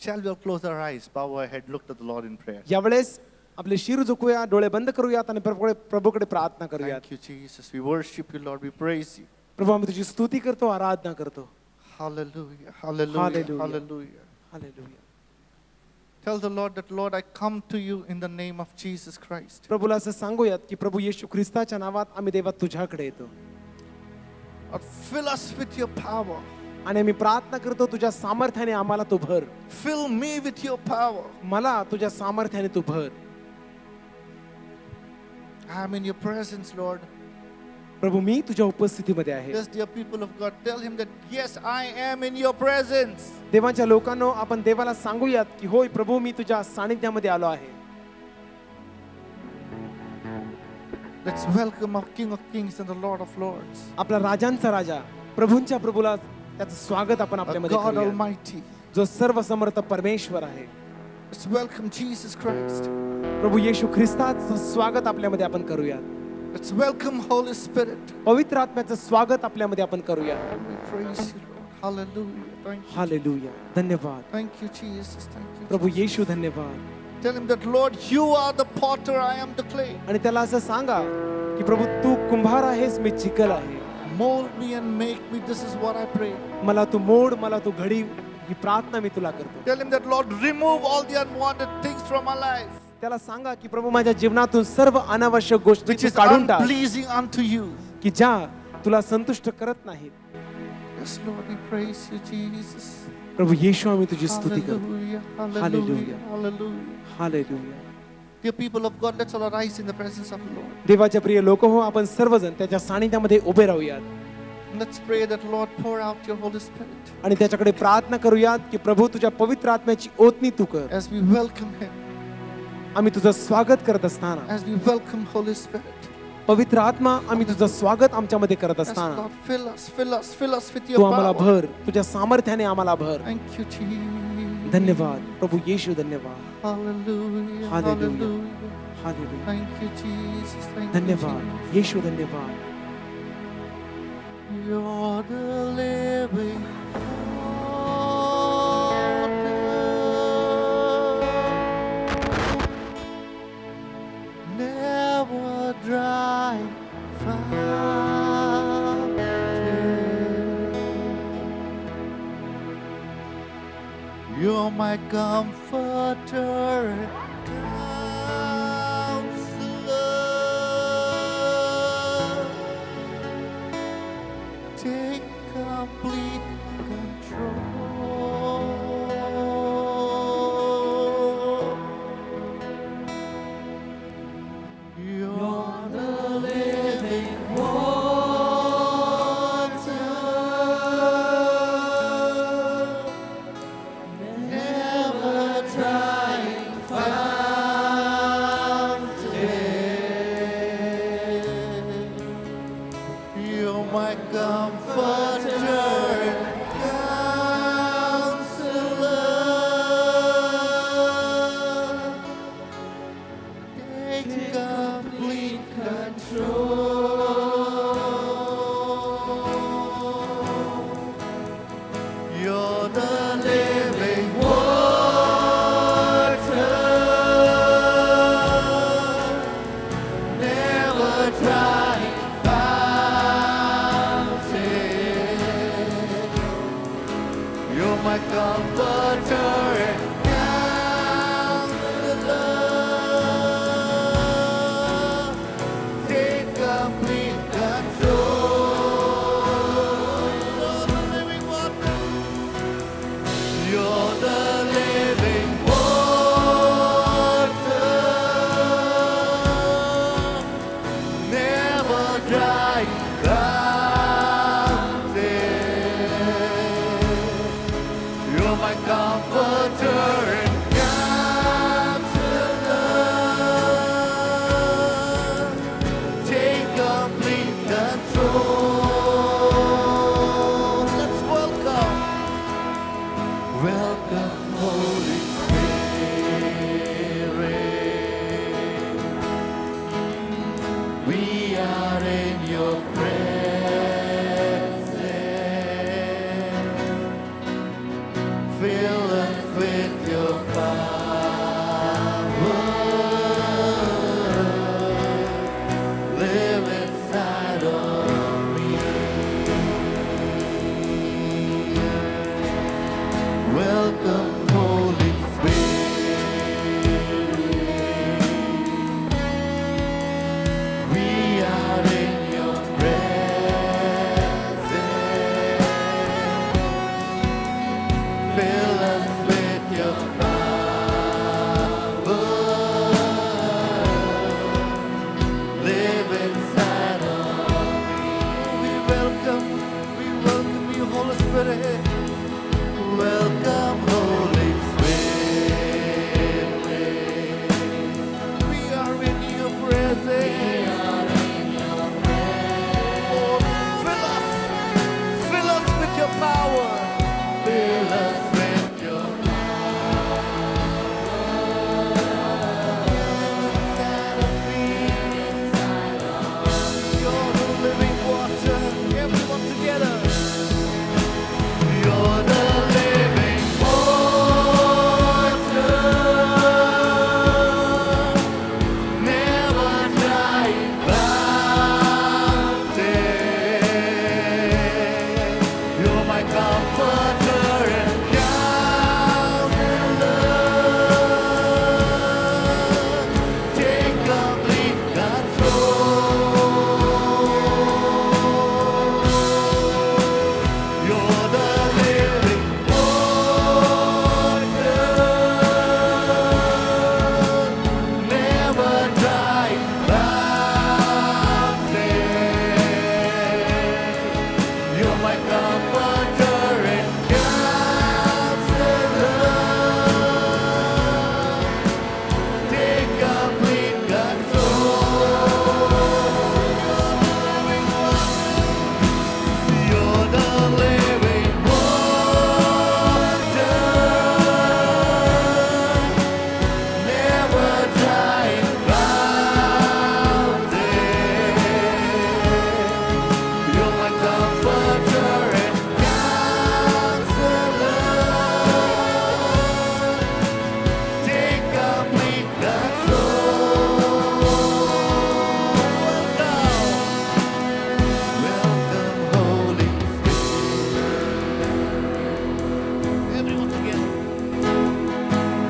Shall we all close our eyes, bow our head, look to the Lord in prayer? यावेळेस आपले शिर झुकूया, डोळे बंद करूयात आणि प्रभूकडे प्रार्थना करूयात. Thank you, Jesus. We worship you, Lord. We praise you. प्रभू आम्ही तुझी स्तुती करतो, आराधना करतो. Hallelujah. Hallelujah. Hallelujah. Hallelujah. Hallelujah. Tell the Lord that, Lord, I come to you in the name of Jesus Christ. प्रभूला असं सांगूयात की प्रभू येशू ख्रिस्ताच्या नावात आम्ही देवा तुझ्याकडे येतो Lord, fill us with your power. आणि आम्ही प्रार्थना करतो तुझ्या सामर्थ्याने आम्हाला तू भर. Fill me with your power. मला तुझ्या सामर्थ्याने तू भर. I am in your presence, Lord. प्रभू मी तुझ्या उपस्थितीमध्ये आहे. Yes, dear people of God, tell him that, yes, I am in your presence. देवाच्या लोकांनो आपण देवाला सांगूयात की होय प्रभू मी तुझ्या सानिध्यामध्ये आलो आहे. Let's welcome our King of Kings and the Lord of Lords. आपला राजांचा राजा प्रभूंच्या प्रभूला त्याचं स्वागत आपण Our आपल्यामध्ये God करूया. Almighty. जो सर्वसमर्थ परमेश्वर आहे. Let's welcome Jesus Christ. प्रभू येशू ख्रिस्ताचं स्वागत आपल्यामध्ये आपण करूया. Let's welcome Holy Spirit. पवित्र आत्म्याचं स्वागत आपल्यामध्ये आपण करूया. We praise you, Lord. Hallelujah. Thank you. Hallelujah. धन्यवाद Thank you, Jesus. Thank you. प्रभू येशू. धन्यवाद. Tell him that, Lord, you are the potter, I am the clay. आणि त्याला असं सांगा की प्रभू तू कुंभार आहेस, मी चिखल आहे. Mold me and make me. This is what I pray. मला तू मोड, मला तू घडी, ही प्रार्थना मी तुला करतो. Tell him that, Lord, remove all the unwanted things from our life, त्याला सांगा की प्रभू माझ्या जीवनातून सर्व अनावश्यक गोष्टी which is काढून टाक unpleasing unto you. की ज्या तुला संतुष्ट करत नाहीत. Yes, Lord, we praise you, Jesus. प्रभू येशू आम्ही तुझी स्तुती करतो. Hallelujah. Hallelujah. Hallelujah. Hallelujah. Hallelujah. Dear people of God, let's all arise in the presence of the Lord. देवाच्या प्रिय लोक हो, आपण सर्वजण त्याच्या सानिध्यामध्ये उभे राहूयात And let's pray that, Lord, pour out your Holy Spirit आणि त्याच्याकडे प्रार्थना करूयात की प्रभू तुझ्या पवित्र आत्म्याची ओतणी तू कर. as we welcome Him, आम्ही तुझं स्वागत करत असताना, as we welcome Holy Spirit. पवित्र आत्मा आम्ही तुझं स्वागत आमच्यामध्ये करत Yes, असताना Lord, fill us, fill us, fill us with तू your आम्हाला power. भर, तुझ्या सामर्थ्याने आम्हाला भर. Thank you, Jesus. धन्यवाद प्रभू येशू. धन्यवाद. Hallelujah. Hallelujah. Hallelujah. Hallelujah. Thank you, Jesus. Thank you, धन्यवाद येशू. धन्यवाद. Jesus. You're the living water, never dry fountain. You're my comforter, counselor. Take complete control. You're the living water, never drying fountain.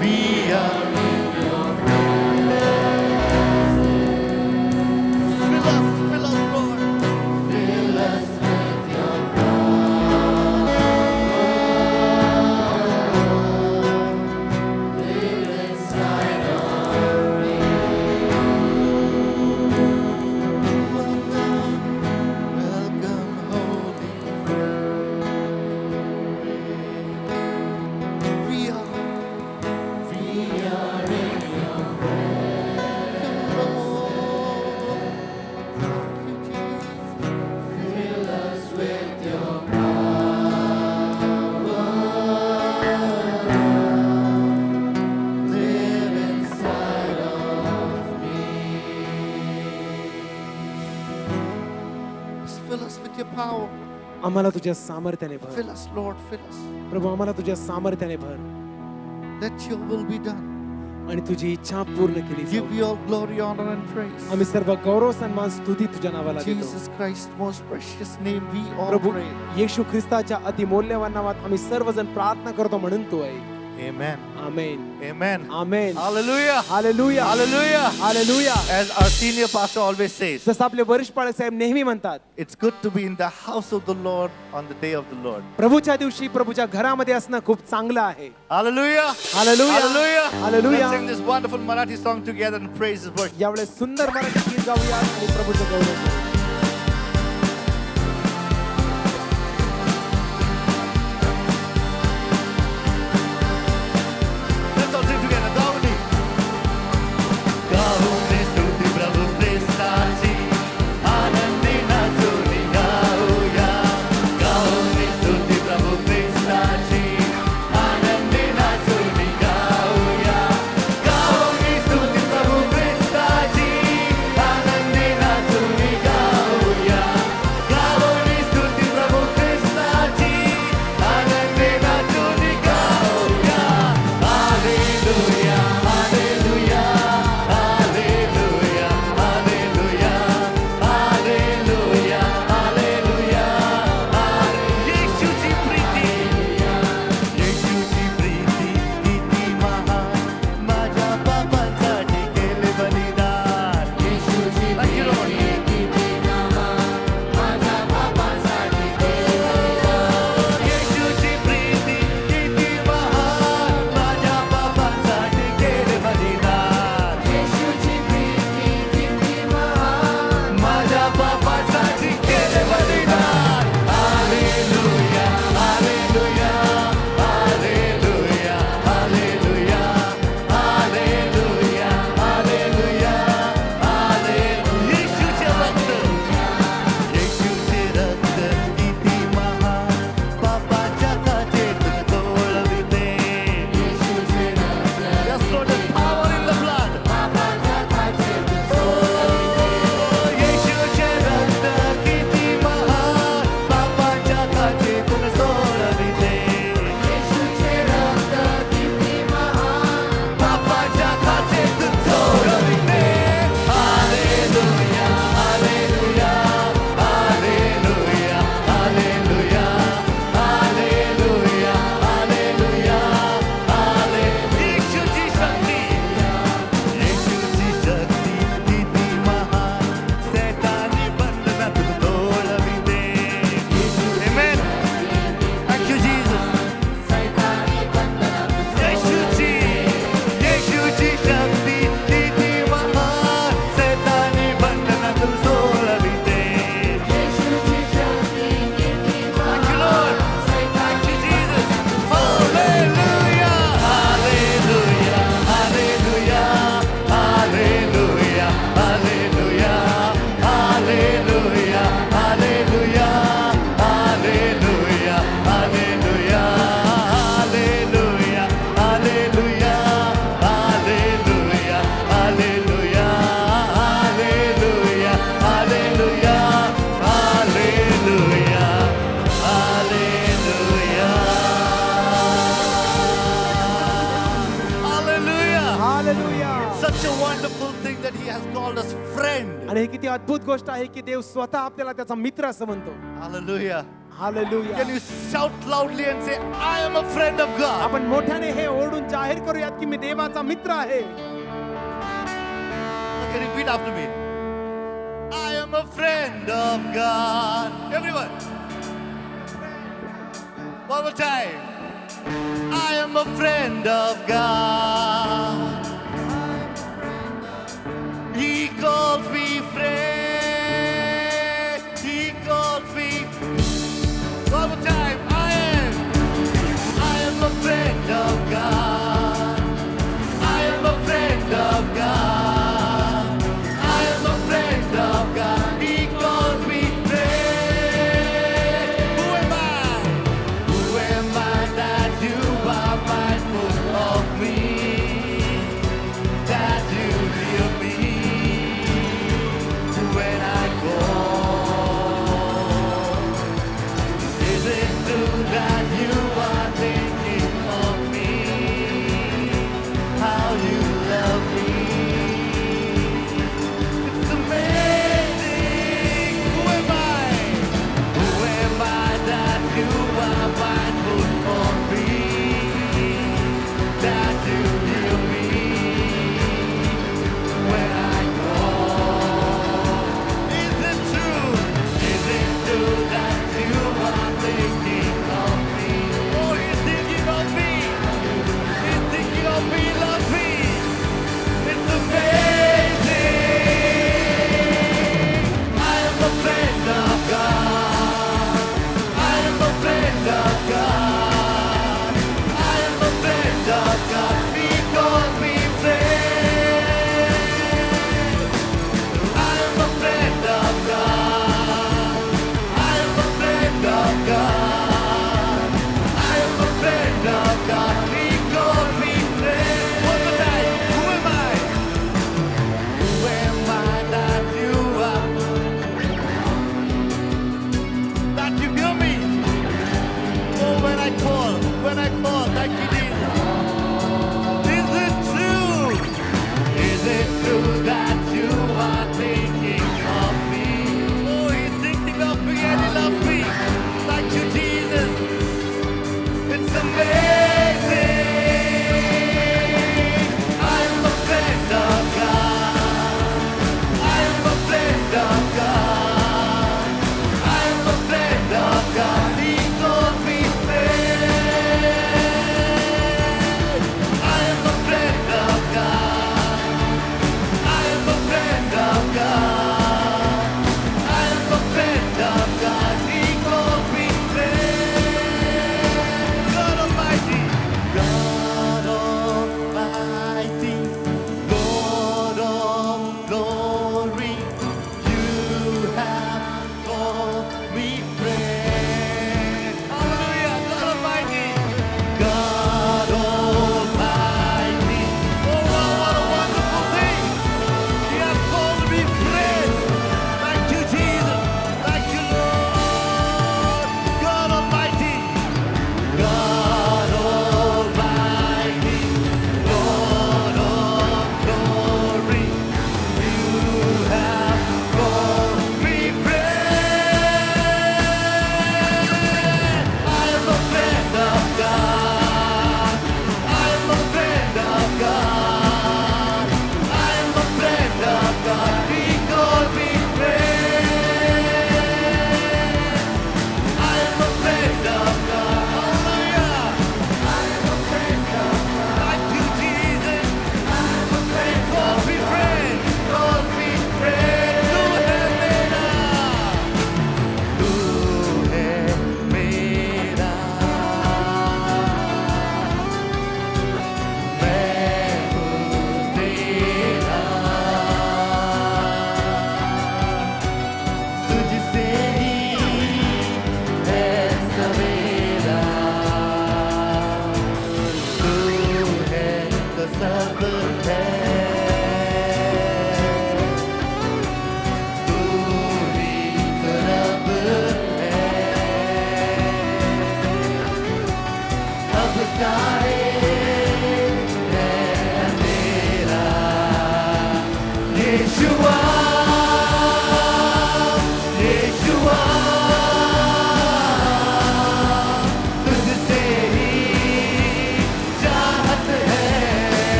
We are in your presence. Fill us, Lord. Fill us with your power. Live inside of me. Welcome, Holy Spirit. We are in your presence, Lord. Thank you, Jesus. Fill us with your power. Live inside of me. Just fill us with your power. आम्हाला तुझ्या सामर्थ्याने भर. Fill us, Lord, fill us. प्रभू आम्हाला तुझ्या सामर्थ्याने भर Let your will be done. आणि तुझी इच्छा पूर्ण केली Give जाऊ. you all glory, honor, and praise. आम्ही सर्व गौरव सन्मान स्तुती तुझ्या नावाला देतो. Jesus Christ, most precious name, we all Prabhu pray. येशू ख्रिस्ताच्या अतिमूल्यवान नावात आम्ही सर्वजण प्रार्थना करतो म्हणून तू आहे. Amen. Amen. Amen. Amen. Hallelujah. Hallelujah. Hallelujah. Hallelujah. As our senior pastor always says, जसं आपले वरिष्ठ पाळे साहेब नेहमी म्हणतात, it's good to be in the house of the Lord on the day of the Lord. प्रभूच्या दिवशी प्रभूच्या घरामध्ये असणं खूप चांगलं आहे. Hallelujah. Hallelujah. Hallelujah. Hallelujah. Let's sing this wonderful Marathi song together and praise His word. यावेळेस सुंदर मराठी गीत गाऊया आणि प्रभूचं गौरव करूया. Let's all sing together. Gauni. Gauni स्तुती प्रभु ख्रिस्ताची, आनंदी नाचूनी गाऊया. गाऊनी स्तुती प्रभु ख्रिस्ताची, आनंदी नाचूनी गाऊया. गाऊनी स्तुती प्रभु ख्रिस्ताची, आनंदी नाचूनी गाऊया. गाऊनी स्तुती प्रभु ख्रिस्ताची, Anandi नाचूनी गाऊया. Hallelujah, hallelujah, hallelujah, hallelujah, hallelujah, hallelujah, येशूची Preeti, येशूची Preeti किती महान, माझ्या पापांसाठी केले बलिदान. येशूची प्रीती किती महान, माझ्या पापांसाठी केले बलिदान. येशूची प्रीती किती महान, माझ्या पापांसाठी केले बलिदान. येशूची प्रीती किती महान, माझ्या पापांसाठी केले बलिदान. Hallelujah, hallelujah, hallelujah, hallelujah, hallelujah, hallelujah, hallelujah. येशूचे रक्त, येशूचे रक्त किती महान, पापाच्या काचेतून सोडविते. येशूचे रक्त, yes Lord, there's power in the blood. पापाच्या काचेतून सोडविते. येशूचे रक्त किती महान, पापाच्या काचेतून सोडविते. येशूचे रक्त किती महान, पापाच्या काचेतून सोडविते. Hallelujah, hallelujah, hallelujah, hallelujah, hallelujah, hallelujah, hallelujah. येशूची शक्ती, येशूची शक्ती किती महान, सैतानी बंधनातून सोडविते. Amen. Thank you, Jesus. येशूची, येशूची शक्ती किती महान, सैतानी बंधनातून सोडविते. Thank you, Lord. Thank you, Jesus. Hallelujah, hallelujah, hallelujah, hallelujah, hallelujah, hallelujah, hallelujah, hallelujah, hallelujah, hallelujah, hallelujah, hallelujah, hallelujah, hallelujah, hallelujah, hallelujah. Hallelujah. Such a wonderful thing that He has called us friend. आणि ही किती अद्भुत गोष्ट आहे की देव स्वतः आपल्याला त्याचा मित्र असं म्हणतो. Hallelujah. Hallelujah. Can you shout loudly and say, I am a friend of God? आपण मोठ्याने हे ओरडून जाहीर जाहीर करूयात की मी देवाचा मित्र आहे. Okay, repeat after me. I am a friend of God. Everyone. One more time. I am a friend of God. He calls me friend. He calls me. One more time. I am a friend of God. I am a friend of God. I am a friend of God. He calls me friend. Who am I? Who am I that you are mindful of me?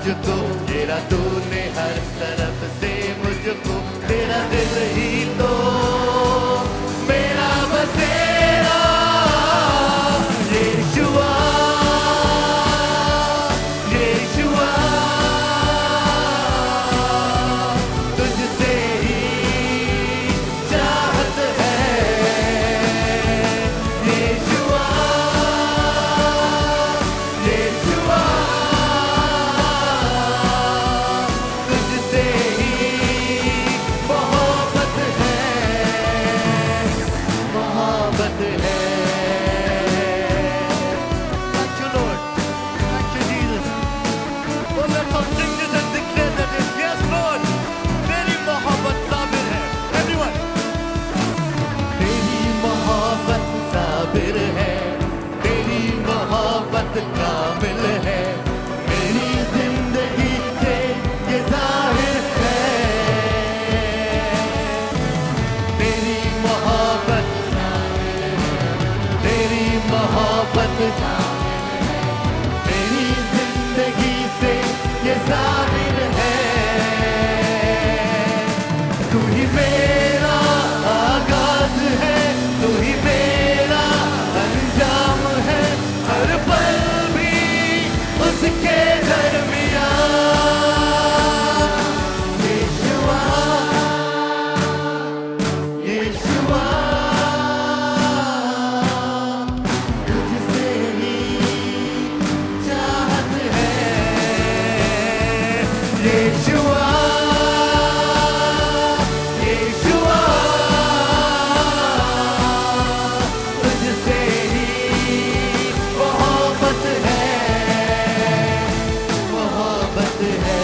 मुझको, घेरा तूने हर तरफ से मुझको, तेरा दिल ही तो मेरा बसेरा। यीशुआ, यीशुआ, तुझसे ही चाहत है। यीशुआ, यीशुआ, तुझसे ही मोहब्बत है, मोहब्बत है। Thank you, Lord. Thank you, Jesus. Oh, let's all sing this and declare that yes, Lord, तेरी मोहब्बत साबिर है। Everyone. तेरी मोहब्बत साबिर है, तेरी मोहब्बत कामिल है, मेरी जिंदगी से ये जाहिर है। तेरी मोहब्बत साबिर है, तेरी मोहब्बत मेरी जिंदगी से ये जाहिर है। तू ही मेरा आगाज है, तू ही मेरा अंजाम है, हर पल भी उसके दरमियान। यीशुआ, यीशुआ, तुझसे ही चाहत है। यीशुआ, यीशुआ, तुझसे ही मोहब्बत है, मोहब्बत है,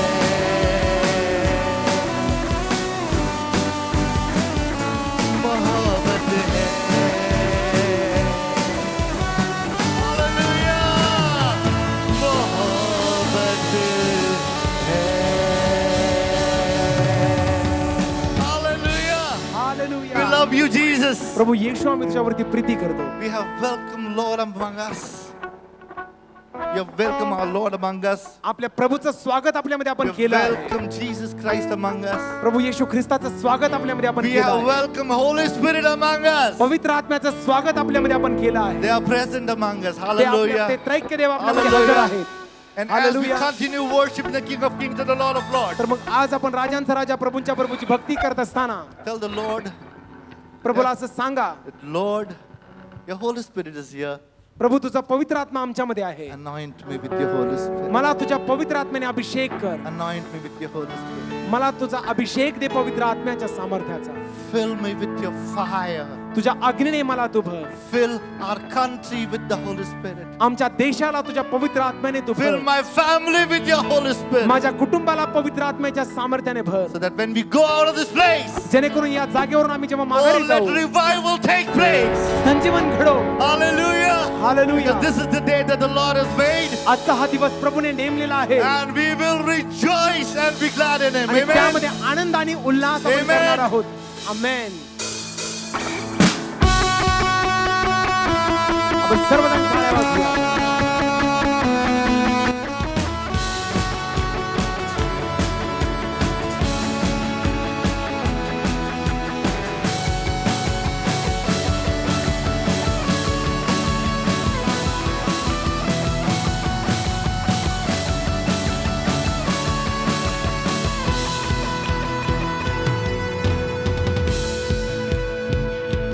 मोहब्बत है। हालेलुया, मोहब्बत है। Hallelujah. We hallelujah. love you, Jesus. प्रभू येशू आम्ही तुझ्यावरती प्रीती करतो. We have welcomed Lord among us. You have welcomed our Lord among us. आपल्या प्रभूचं स्वागत आपल्यामध्ये आपण We have केलं आहे. welcomed Jesus Christ among us. प्रभू येशू ख्रिस्ताचं स्वागत आपल्यामध्ये आपण We केलं have आहे. welcomed Holy Spirit among us. पवित्र आत्म्याचं स्वागत आपल्यामध्ये आपण केलं आहे. They are present among us. ते आपल्या- ते Hallelujah. त्रैक्य देव आपल्यामध्ये Hallelujah. हजर आहेत. And as we Hallelujah. continue worshiping the King of Kings and the Lord of Lords, तर मग आज आपण राजांचा राजा प्रभूंच्या प्रभूची भक्ती करत असताना tell the Lord प्रभूला असं सांगा, that Lord, your Holy Spirit is here. प्रभू तुझा पवित्र आत्मा आमच्यामध्ये आहे. Anoint me with your Holy Spirit. मला तुझ्या पवित्र आत्म्याने अभिषेक कर. Anoint me with your Holy Spirit. मला तुझा अभिषेक दे पवित्र आत्म्याच्या सामर्थ्याचा. Fill me with your fire. तुझ्या अग्नीने मला तू भर. Fill our country with the Holy Spirit. आमच्या देशाला तुझ्या पवित्र आत्म्याने तू Fill भर. my family with your Holy Spirit. माझ्या कुटुंबाला पवित्र आत्म्याच्या सामर्थ्याने भर. So that when we go out of this place, जेणेकरून या जागेवरून आम्ही जेव्हा oh, माघारी let जाऊ, revival take place. Sanjeevan घडो. Hallelujah. Hallelujah. Because this is the day that the Lord has made. आजचा हा दिवस प्रभूने नेमलेला आहे And we will rejoice and be glad in Him. आणि Amen. त्यामध्ये आनंद आणि उल्हास आपण Amen. करणार आहोत. आमेन. आपण सर्वजण टाळ्या वाजवूया.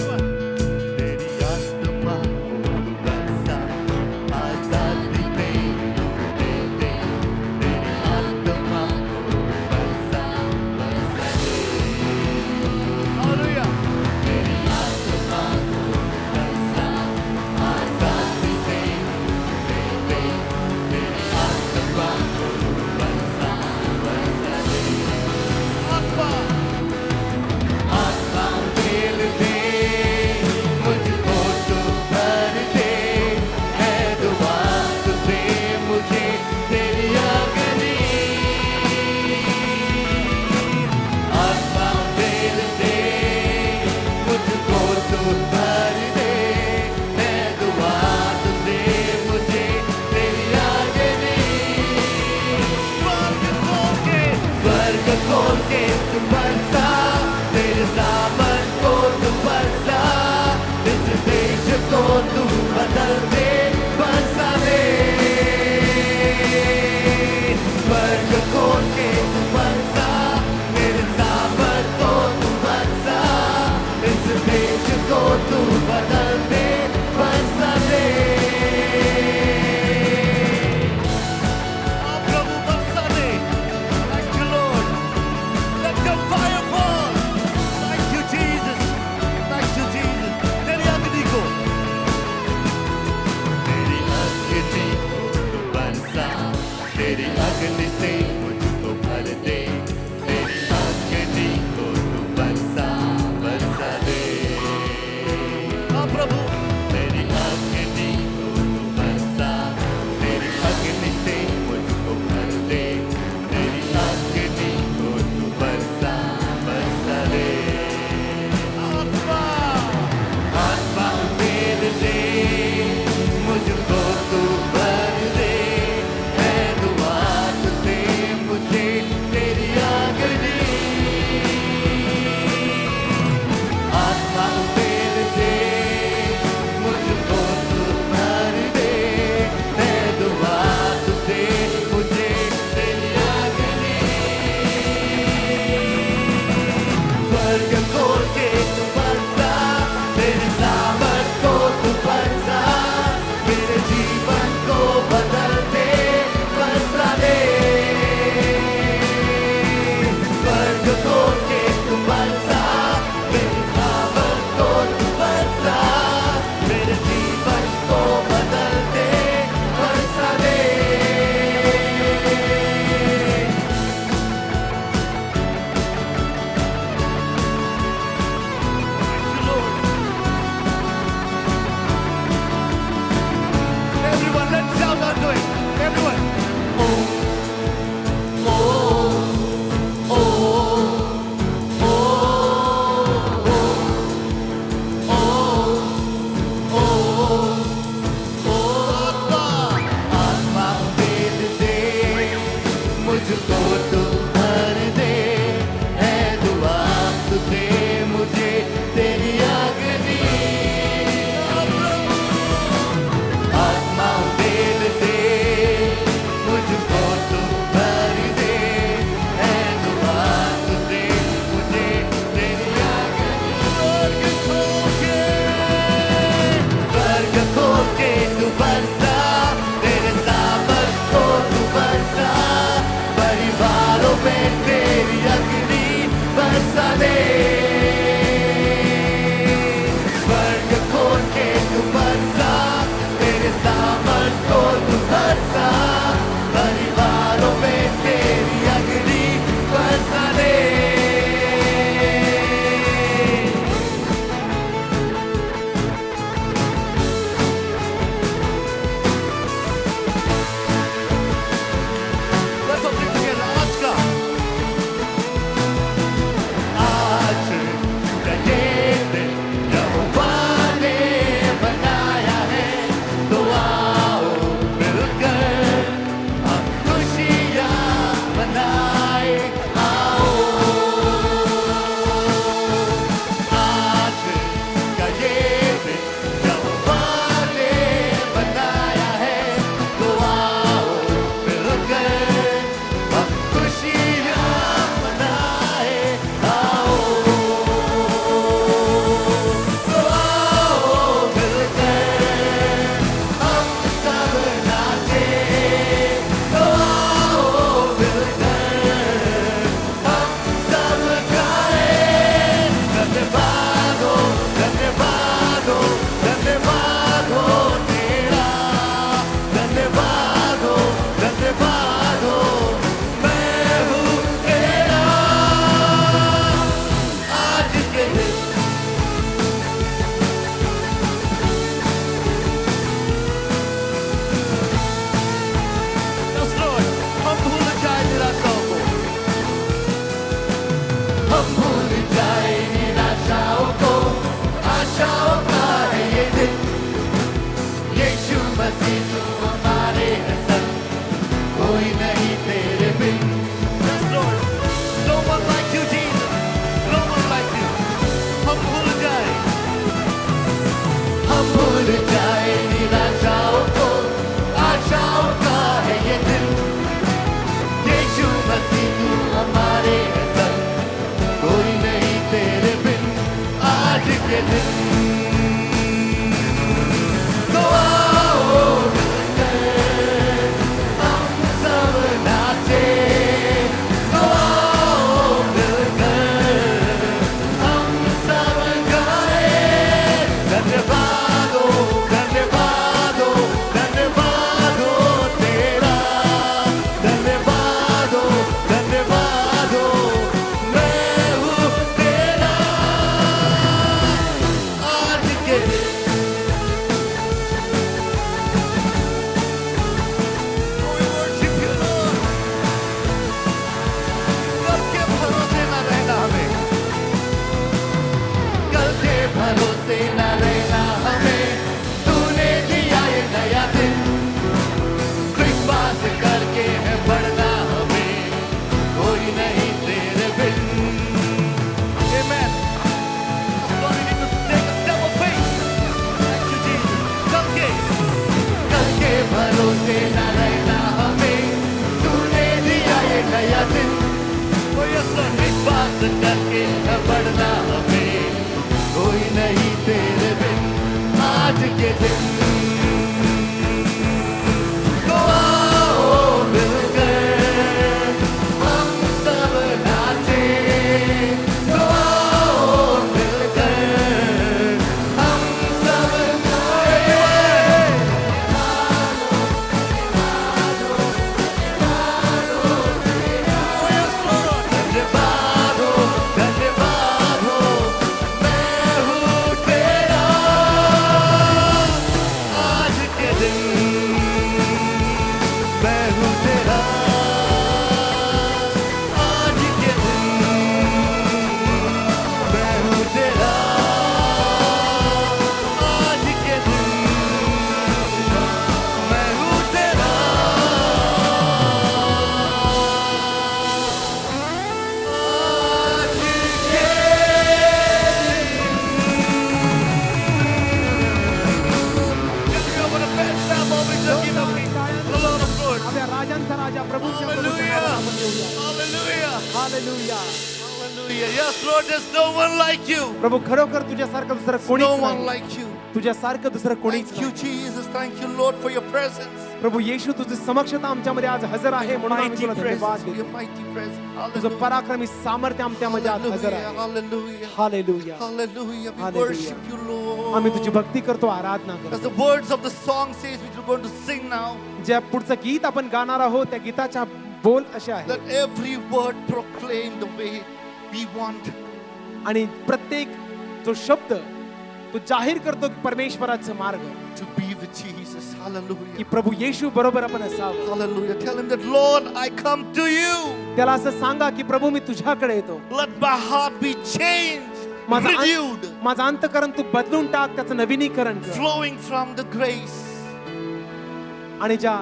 तेरी आत्मा को बरसा, तू बरसा, तेरे सामर्थ को तू बरसा, इस देश को तू बदल दे, बरसा दे। स्वर्ग खोल के तू बरसा, तेरे सामर्थ को तू बरसा, इस देश को तू बदल दे, बरसा दे। प्रभु बरसा दे। Thank you, Lord. Let your fire fall. Thank you, Jesus. Thank you, Jesus. तेरी अग्नि को, तेरी अग्नि को तू बरसा, तेरी अग्नि से मुझको भर दे, तेरी अग्नि को तू बरसा, बरसा दे। हाँ प्रभु, तेरी अग्नि को तू बरसा, तेरी अग्नि से मुझको भर दे, तेरी अग्नि को तू बरसा, बरसा दे। आत्मा, आत्मा उमेद दे, मुझको तू भर दे, है दुआ तुझे मुझे तेरी अग्नि। आत्मा उमेद दे, मुझको तू भर दे, है दुआ तुझे मुझे तेरी अग्नि। स्वर्ग खोल के तू बरसा, तेरे सामर्थ को तू बरसा, मेरे जीवन को बदल दे, बरसा दे। स्वर्ग खोल के तू बरसा, मेरे सामर्थ को तू बरसा, मेरे जीवन को बदल दे, बरसा दे। Everyone, let's shout out to it. Everyone. Oh, oh, oh, oh, oh, आत्मा उमेद दे, मुझको तू भर दे, है दुआ तुझे मुझे तेरी अग्नि। आत्मा उमेद दे, मुझको तू भर दे, है दुआ तुझे मुझे तेरी अग्नि। स्वर्ग खोल के तू बरसा, तेरे सामर्थ को तू बरसा, परिवारों में तेरी अग्नि बरसा दे। स्वर्ग खोल के तू बरसा, तेरे सामर्थ को तू बरसा, परिवारों में तेरी अग्नि बरसा दे। Let's all sing together. आज का ये दिन यहोवा ने बनाया है, तो आओ मिलकर हम खुशियाँ मनाए। आओ, आज का ये दिन यहोवा ने बनाया है, तो आओ मिलकर हम खुशियाँ मनाए। आओ, तो आओ मिलकर हम सब नाचे, तो आओ मिलकर हम सब गाए। धन्यवाद हो, धन्यवाद हो, धन्यवाद हो तेरा, धन्यवाद हो, धन्यवाद हो, मैं हूँ तेरा। आज के दिन Yes, Lord, हम भूल जाए निराशाओं को, हम भूल जाए निराशाओं को, आशाओं का है ये दिन। यीशु मसीह तू हमारे है संग, कोई नहीं तेरे बिन। Yes, Lord, no one like you, Jesus. राजांचा राजा प्रभूच्या प्रभूच्या नावाला आपण येऊया. Hallelujah. Hallelujah. Hallelujah. Yes, Lord, there's no one like you. प्रभू खरोखर तुझ्यासारखं दुसरं No कोणीच one नाही. like you. तुझ्यासारखं दुसरं कोणीच Thank you, नाही. Jesus. Thank you, Lord, for your presence. प्रभू येशू तुझी समक्षता आमच्यामध्ये आज हजर आहे म्हणून आम्ही Mighty तुला धन्यवाद presence. देतो. Your mighty presence. तुझं Hallelujah. पराक्रमी सामर्थ्य आमच्यामध्ये आज हजर Hallelujah. आहे. Hallelujah. Hallelujah. Hallelujah. We Hallelujah. worship you, Lord. आम्ही तुझी भक्ती करतो, आराधना As करतो. the words of the song says, which we're going to sing now, ज्या पुढचं गीत आपण गाणार आहोत त्या गीताच्या बोल असे आहेत let every word proclaim the way we want. आणि प्रत्येक जो शब्द तो जाहीर करतो की परमेश्वराचा मार्ग To be with Jesus. की Hallelujah. प्रभू येशू बरोबर आपण असावं. Hallelujah. Tell him that, Lord, I come to you. त्याला असं सांगा की प्रभू मी तुझ्याकडे येतो. Let my heart be changed, माझं renewed, माझं अंतकरण तू बदलून टाक, त्याचं नवीनीकरण कर. flowing from the grace आणि ज्या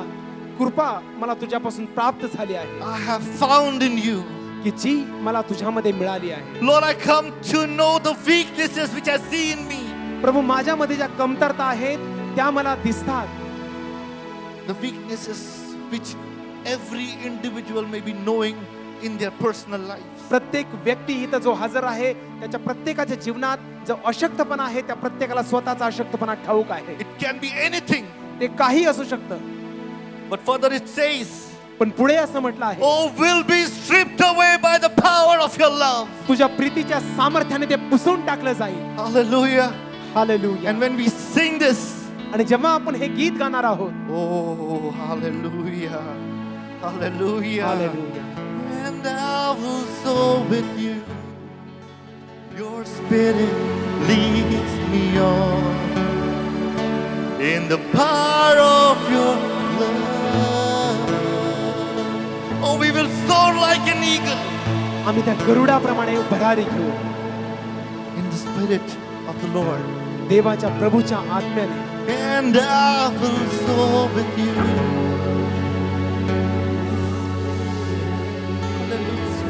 कृपा मला तुझ्यापासून प्राप्त झाली आहे I have found in you. की जी मला तुझ्यामध्ये मिळाली आहे. Lord, I come to know the weaknesses which I see in me. प्रभू माझ्यामध्ये ज्या कमतरता आहेत त्या मला दिसतात. The weaknesses which every individual may be knowing in their personal lives. प्रत्येक व्यक्ती इथं जो हजर आहे त्याच्या प्रत्येकाच्या जीवनात जो अशक्तपणा आहे त्या प्रत्येकाला स्वतःचा अशक्तपणा ठाऊक आहे. It can be anything. ते काही असू शकतं. But further it says, पण पुढे असं म्हटलं आहे oh, will be stripped away by the power of your love. तुझ्या प्रीतीच्या सामर्थ्याने ते पुसून टाकलं जाईल. Hallelujah. Hallelujah. And when we sing this, आणि जेव्हा आपण हे गीत गाणार आहोत oh, hallelujah. Hallelujah. Hallelujah. And I will soar with you. Your spirit leads me on in the power of your love. Oh, we will soar like an eagle आम्ही त्या गरुडाप्रमाणे भरारी घेऊ in the spirit of the Lord. देवाच्या प्रभूच्या आत्म्याने. And I will soar with you. Hallelujah.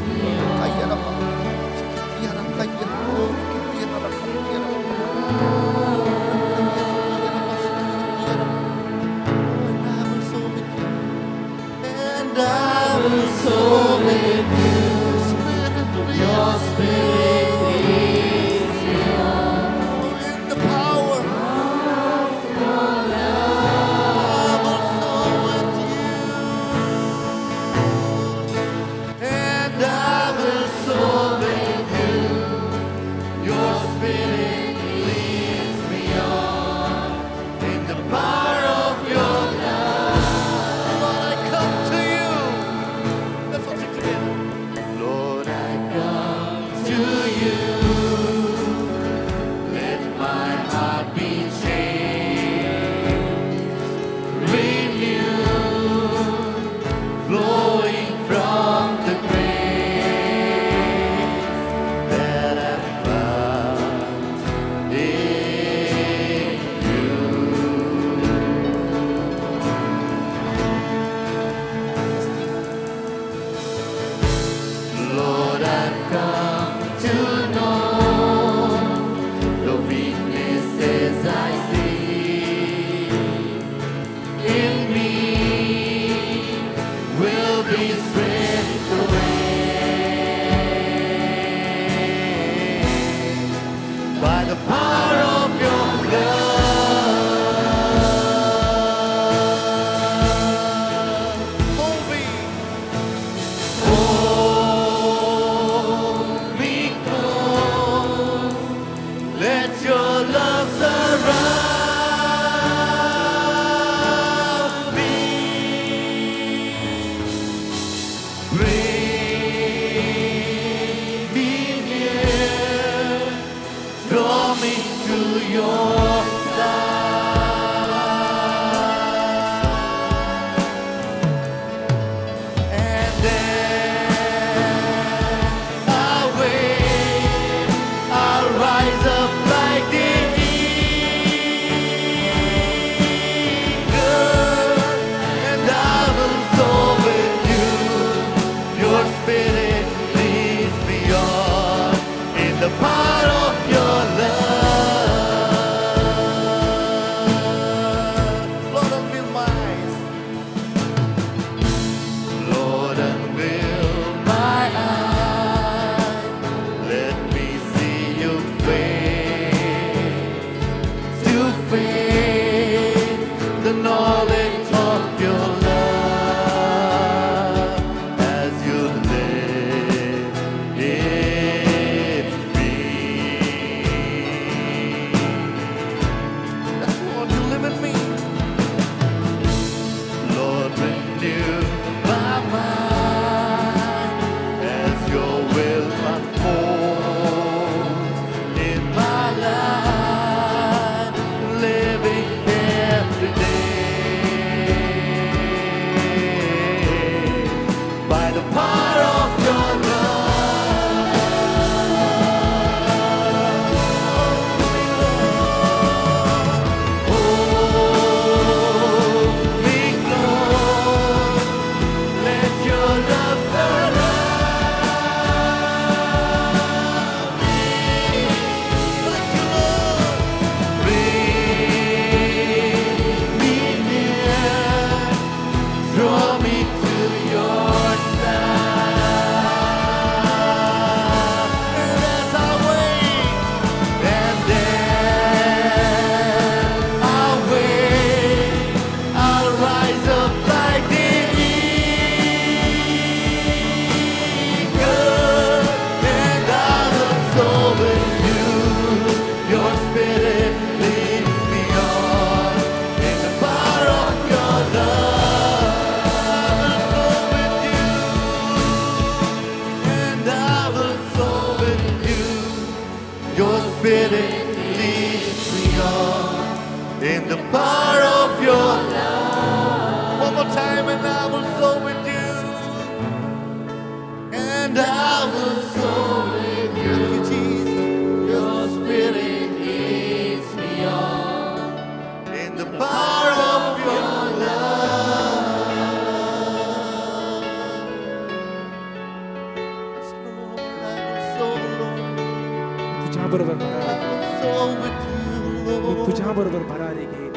बरोबर भरारी घेईन. So with you, me Lord. तुझ्या बरोबर भरारी घेईन.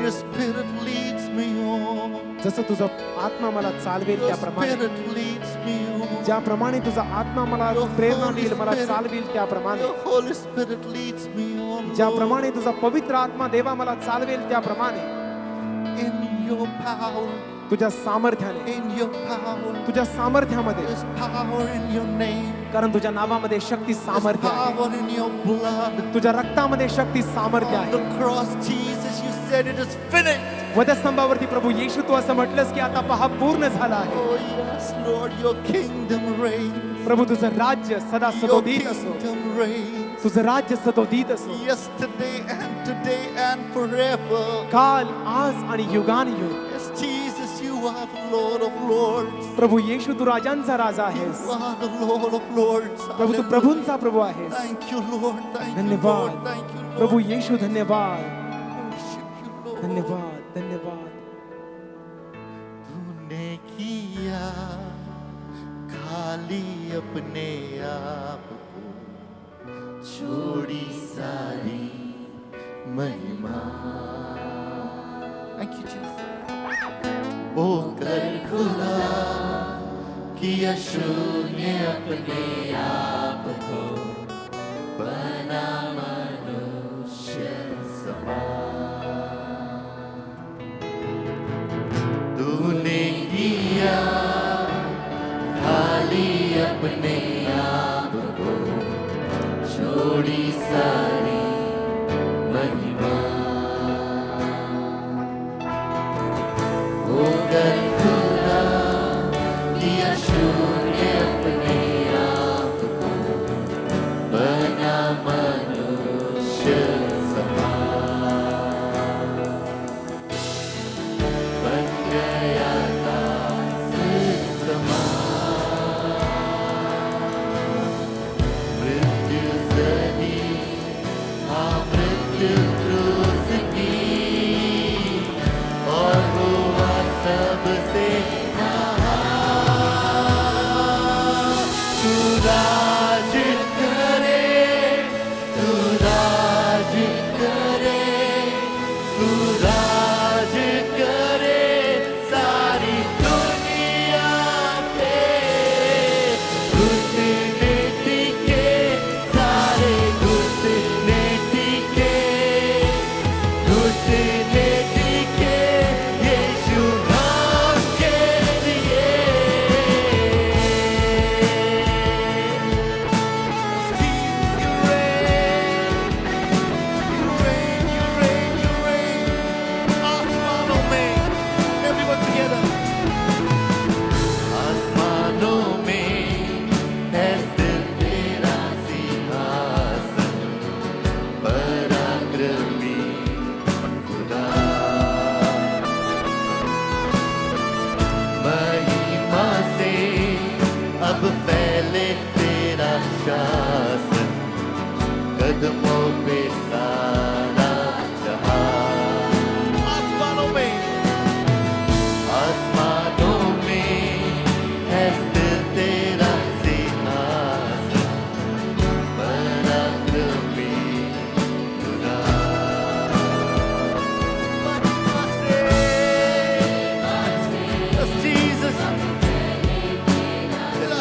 Your spirit leads me on. जसं तुझा आत्मा मला चालवेल Your त्याप्रमाणे, spirit leads me on. ज्याप्रमाणे तुझा आत्मा मला प्रेरणा देईल, मला चालवेल त्याप्रमाणे, Your Holy Spirit leads me on. ज्याप्रमाणे तुझा पवित्र आत्मा देवा मला चालवेल त्याप्रमाणे, In your power, तुझ्या सामर्थ्याने, in your power. तुझ्या सामर्थ्यामध्ये, There's power in your name. कारण तुझ्या नावामध्ये शक्ती There's सामर्थ्य आहे. power in your blood. तुझ्या रक्तामध्ये शक्ती सामर्थ्य On आहे. the cross, Jesus, you said it is finished. वधस्तंभावरती प्रभू येशू तू असं म्हटलंस की आता पहा पूर्ण झाला आहे. Oh yes, Lord, your kingdom reigns. प्रभू तुझं राज्य सदा Your सदोदित असो, kingdom reigns. तुझं राज्य सदोदित असो, Yesterday and today and forever. काल, आज आणि युगान युग. Yes, Jesus, you are the Lord of Lords. प्रभू येशू तू राजांचा राजा आहेस. You are the Lord of Lords. प्रभू तू Hallelujah. प्रभूंचा प्रभू आहेस. Thank you, Lord. Thank you, धन्यवाद. Lord. Thank you, Lord. प्रभू येशू धन्यवाद, Worship you, Lord. धन्यवाद, धन्यवाद. तूने किया खाली अपने आप को, छोड़ी सारी महिमा. Thank you, Jesus. ओ कर खुदा किया शून्य अपने आप को, बना मनुष्य समान. तूने किया खाली अपने आप को, छोड़ी सारी महिमा. होकर खुदा किया शून्य अपने आप को, बना मनुष्य समान. बन गया दास समान. मृत्यु सही, हाँ मृत्यु क्रूस की, और हुआ सबसे महान. तू राज करे, तू राज करे, तू राज करे सारी दुनिया पे. घुटने टिके, सारे घुटने टिके, घुटने टिके यीशु नाम के लिए. Jesus, you reign, you reign, you reign, you reign. आसमानों में, everyone together. आसमानों में है सिर्फ तेरा सिंहासन, पराक्रमी खुदा. महिमा से अब फैले तेरा शासन, कदमों पे सारा जहां. आसमानों में है स्थिर तेरा सिंहासन, पराक्रमी खुदा. Yes, Jesus. तेरा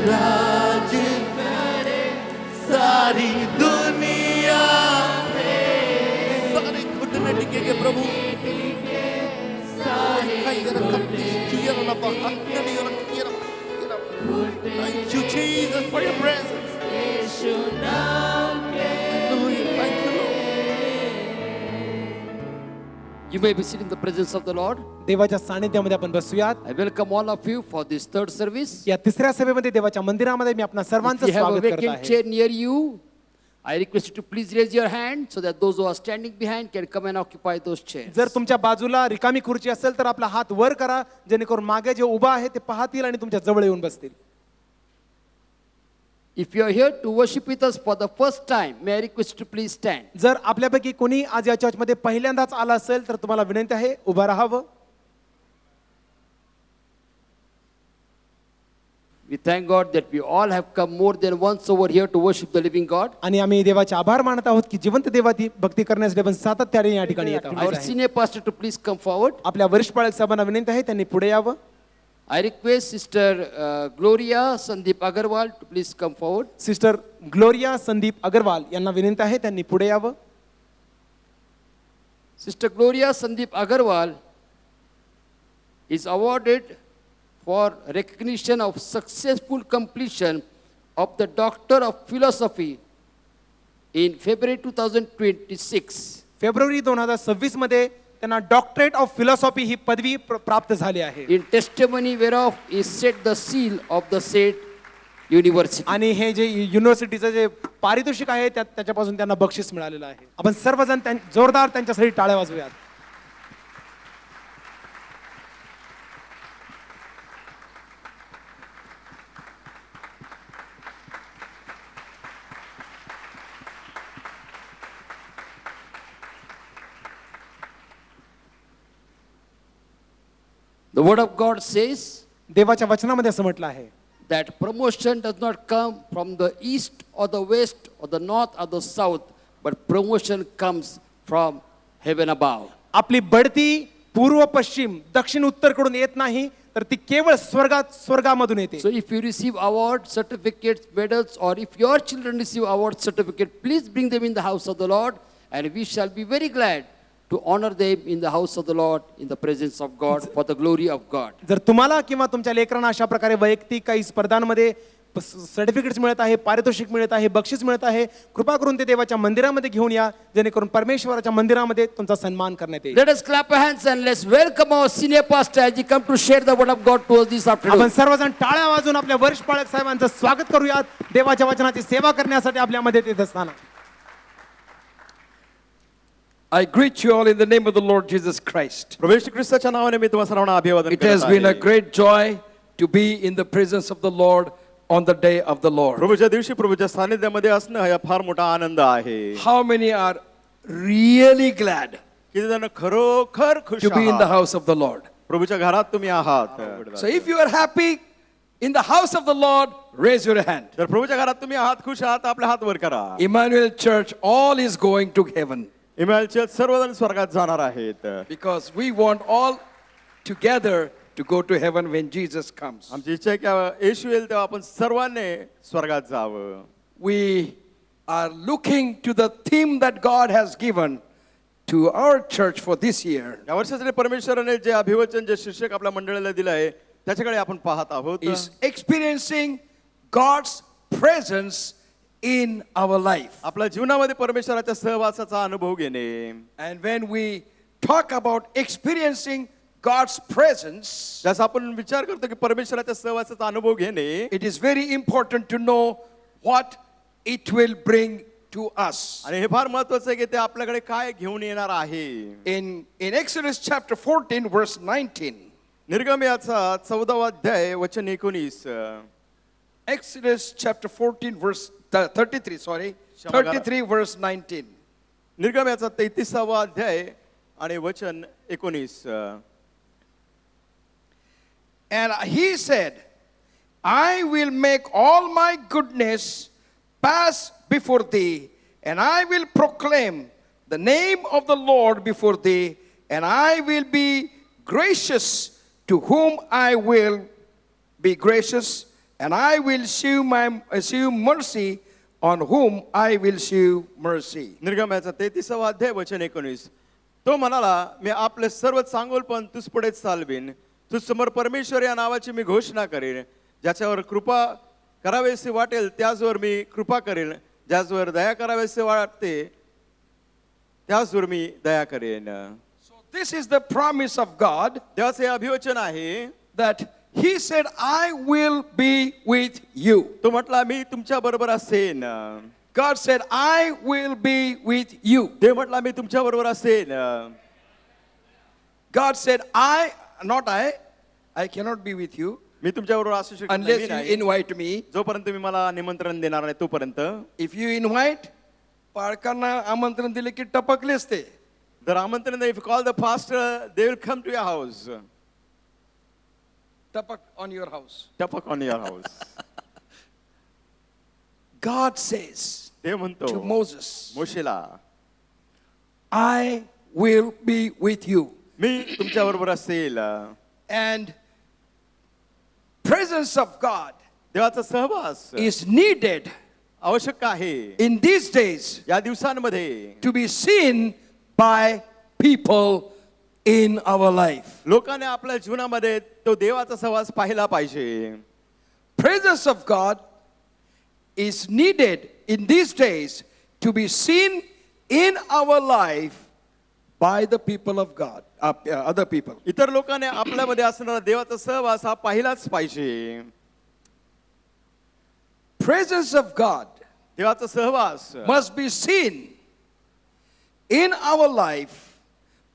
राज करे सारी दुनिया में। सारे घुटने टिकेंगे प्रभु। Thank you, Jesus, for your presence. Hallelujah. Thank you, Lord. You may be sitting in the presence of the Lord. देवाच्या सानिध्यामध्ये आपण बसूयात. I welcome all of you for this third service. या तिसऱ्या सभेमध्ये देवाच्या मंदिरामध्ये मी आपणा If सर्वांचं you have a स्वागत करत vacant आहे. chair near you, I request you to please raise your hand so that those who are standing behind can come and occupy those chairs. जर तुमच्या बाजूला रिकामी खुर्ची असेल तर आपला हात वर करा, जेणेकरून मागे जे उभा आहे ते पाहतील आणि तुमच्या जवळ येऊन बसतील. If you are here to worship with us for the first time, may I request you to please stand. जर आपल्यापैकी कोणी आज या चर्चमध्ये पहिल्यांदाच आला असेल तर तुम्हाला विनंती आहे उभा राहावं. We thank God that we all have come more than once over here to worship the living God. आणि आम्ही देवाचे आभार मानत आहोत की जिवंत देवाची भक्ती करण्यासाठी आपण सातत्याने या ठिकाणी येत Our आहोत. senior pastor to please come forward. आपल्या वरिष्ठ पाळक साहेबांना विनंती आहे त्यांनी पुढे यावं. I request Sister Gloria Sandeep Agarwal to please come forward. Sister Gloria Sandeep Agarwal यांना विनंती आहे त्यांनी पुढे यावं. Sister Gloria Sandeep Agarwal is awarded for recognition of successful completion of the Doctor of Philosophy in February 2026. February 2026 मध्ये त्यांना डॉक्टरेट ऑफ फिलॉसॉफी ही पदवी प्राप्त झाली आहे. In testimony whereof is set the seal of the said university. आणि हे जे युनिव्हर्सिटीचं जे पारितोषिक आहे त्याच्यापासून त्यांना बक्षीस मिळालेलं आहे. आपण सर्वजण जोरदार त्यांच्यासाठी टाळ्या वाजवूयात. The word of God says देवाच्या वचनामध्ये असं म्हटलं आहे that promotion does not come from the east or the west or the north or the south, but promotion comes from heaven above. आपली बढती पूर्व पश्चिम दक्षिण उत्तरकडून येत नाही तर ती केवळ स्वर्गामधून येते. So if you receive awards, certificates, medals, or if your children receive awards, certificate, please bring them in the house of the Lord, and we shall be very glad to honor them in the house of the Lord, in the presence of God, for the glory of God. जर तुम्हाला किंवा तुमच्या लेकरांना अशा प्रकारे वैयक्तिक काही स्पर्धांमध्ये सर्टिफिकेट्स मिळत आहे, पारितोषिक मिळत आहे, बक्षीस मिळत आहे, कृपा करून ते देवाच्या मंदिरामध्ये घेऊन या, जेणेकरून परमेश्वराच्या मंदिरामध्ये तुमचा सन्मान करण्यात येईल. Let us clap our hands and let's welcome our senior pastor as he come to share the word of God to us this afternoon. आपण सर्वजण टाळ्या वाजवून आपल्या वरिष्ठ पाळक साहेबांचं स्वागत करूयात देवाच्या वचनाची सेवा करण्यासाठी आपल्यामध्ये येत असताना. I greet you all in the name of the Lord Jesus Christ. प्रभू येशू ख्रिस्ताच्या नावाने मी तुम्हा सर्वांना अभिवादन It has करत been a आहे. great joy to be in the presence of the Lord on the day of the Lord. प्रभूच्या दिवशी प्रभूच्या सानिध्यामध्ये असणं हा फार मोठा आनंद आहे. How many are really glad किती जण खरोखर खुश to be in the आहात? house of the Lord? प्रभूच्या घरात तुम्ही आहात. So if you are happy in the house of the Lord, raise your hand. जर प्रभूच्या घरात तुम्ही आहात, खुश आहात, आपले हात वर करा. Emmanuel Church, all is going to heaven इमॅनुएलचे सर्वजण स्वर्गात जाणार आहेत. because we want all together to go to heaven when Jesus comes. आमची इच्छा आहे की येशू येईल तेव्हा आपण सर्वांनी स्वर्गात जावं. We are looking to the theme that God has given to our church for this year. या वर्षासाठी परमेश्वराने जे अभिवचन जे शीर्षक आपल्या मंडळीला दिलं आहे त्याच्याकडे आपण पाहत आहोत. Is experiencing God's presence in our life. आपल्या जीवनामध्ये परमेश्वराच्या सहवासाचा अनुभव घेणे. And when we talk about experiencing God's presence, जसं आपण विचार करतो की परमेश्वराच्या सहवासाचा अनुभव घेणे, it is very important to know what it will bring to us. आणि हे फार महत्वाचं आहे की ते आपल्याकडे काय घेऊन येणार आहे. In Exodus chapter 14 verse 19. निर्गमयाचा 14वा अध्याय वचन 19. Exodus chapter 14 verse 33, sorry. 33 verse 19. निर्गमयाचा 33वा अध्याय आणि वचन 19. And he said, I will make all my goodness pass before thee, and I will proclaim the name of the Lord before thee, and I will be gracious to whom I will be gracious, and I will shew mercy on whom I will shew mercy. निर्गमनाचा 33वा अध्याय वचन 19. तो म्हणाला, मी आपले सर्व चांगुलपण तुझ पुढे चालवीन. तुझ समोर परमेश्वर या नावाची मी घोषणा करेन. ज्याच्यावर कृपा करावेसे वाटेल त्याचवर मी कृपा करेन. ज्याच्यावर दया करावेसे वाटते त्याचवर मी दया करेन. So this is the promise of God देवाचे हे अभिवचन आहे. that He said, I will be with you. तो म्हटला, मी तुमच्या बरोबर असेन. God said, I will be with you. ते म्हटला, मी तुमच्या बरोबर असेन. God said, not I cannot be with you मी तुमच्या बरोबर असू शकत unless नाही. you invite me. जोपर्यंत तुम्ही मला निमंत्रण देणार नाही तोपर्यंत. If you invite, पालकांना आमंत्रण दिले की टपकलेच ते. जर आमंत्रण if you call the pastor, they will come to your house. टपक on your house. Tapak on your house. God says ते म्हणतो to Moses, मोशेला, I will be with you. मी तुमच्या बरोबर असेल. And presence of God देवाचा सहवास is needed आवश्यक आहे in these days या दिवसांमध्ये. to be seen by people in our life. लोकांनी आपल्या जीवनामध्ये तो देवाचा सहवास पाहिला पाहिजे. Presence of God is needed in these days to be seen in our life by the people of God, other people. इतर लोकांनी आपल्यामध्ये असणारा देवाचा सहवास हा पाहिलाच पाहिजे. Presence of God देवाचा सहवास must be seen in our life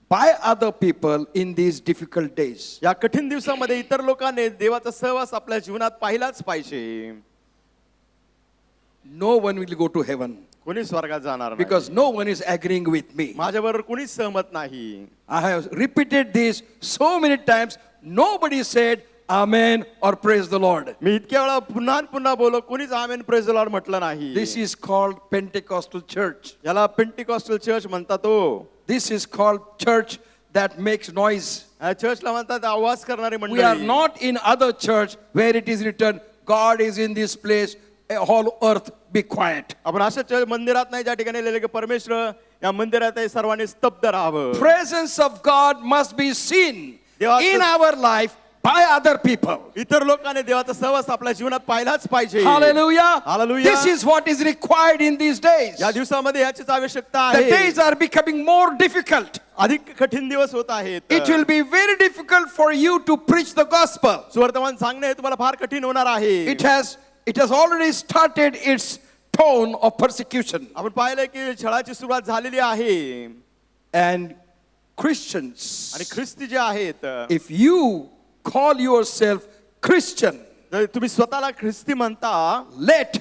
by other people in these difficult days. या कठीण दिवसामध्ये इतर लोकांनी देवाचा सहवास आपल्या जीवनात पाहिलाच पाहिजे. No one will go to heaven कोणी स्वर्गात जाणार नाही. because no one is agreeing with me. माझ्याबरोबर कुणीच सहमत नाही. I have repeated this so many times. Nobody said Amen or praise the Lord. मी इतक्या वेळा पुन्हा आणि पुन्हा बोलो, कुणीच आमेन प्रेज द लॉर्ड म्हटलं नाही. This is called Pentecostal church. याला पेंटिकॉस्टल चर्च म्हणतात. तो This is called church that makes noise. या चर्चला म्हणतात आवाज करणारी We are मंडळी. not in other church where it is written, God is in this place, whole earth be quiet. आपण अशा चर्च मंदिरात नाही ज्या ठिकाणी लिहिलं की परमेश्वर या मंदिरात आहे, सर्वांनी स्तब्ध राहावं. Presence of God must be seen देवाचं- in our life by other people. इतर लोकांनी देवाचा सहवास आपल्या जीवनात पाहिलाच पाहिजे. Hallelujah. Hallelujah. This is what is required in these days. या दिवसामध्ये याचीच आवश्यकता The आहे. days are becoming more difficult. अधिक कठीण दिवस होत आहेत. It will be very difficult for you to preach the gospel. सुवर्तमान सांगणे हे तुम्हाला फार कठीण होणार आहे. It has already started its tone of persecution. आपण पाहिलं की छळाची सुरुवात झालेली आहे. And Christians, आणि ख्रिस्ती जे आहेत, if you call yourself Christian, जर तुम्ही स्वतःला ख्रिस्ती म्हणता, let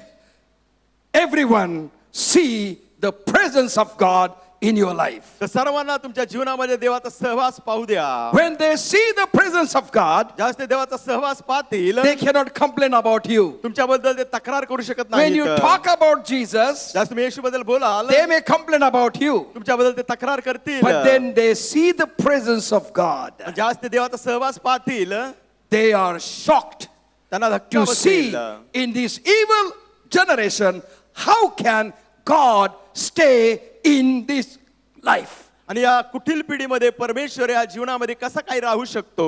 everyone see the presence of God in your life. तर सर्वांना तुमच्या जीवनामध्ये देवाचा सहवास पाहू द्या. When they see the presence of God, जास्त ते देवाचा सहवास पाहतील, they cannot complain about you. तुमच्याबद्दल ते तक्रार करू शकत When you नाही. talk about Jesus, जास्त तुम्ही येशूबद्दल बोलाल, they may complain about you. तुमच्याबद्दल ते तक्रार करतील. But then they see the presence of God. जास्त देवाचा सहवास पाहतील, They are shocked त्यांना धक्का to see बसेल. in this evil generation, how can God stay in this life? आणि या कुटील पिढीमध्ये परमेश्वर या जीवनामध्ये कसा काही राहू शकतो.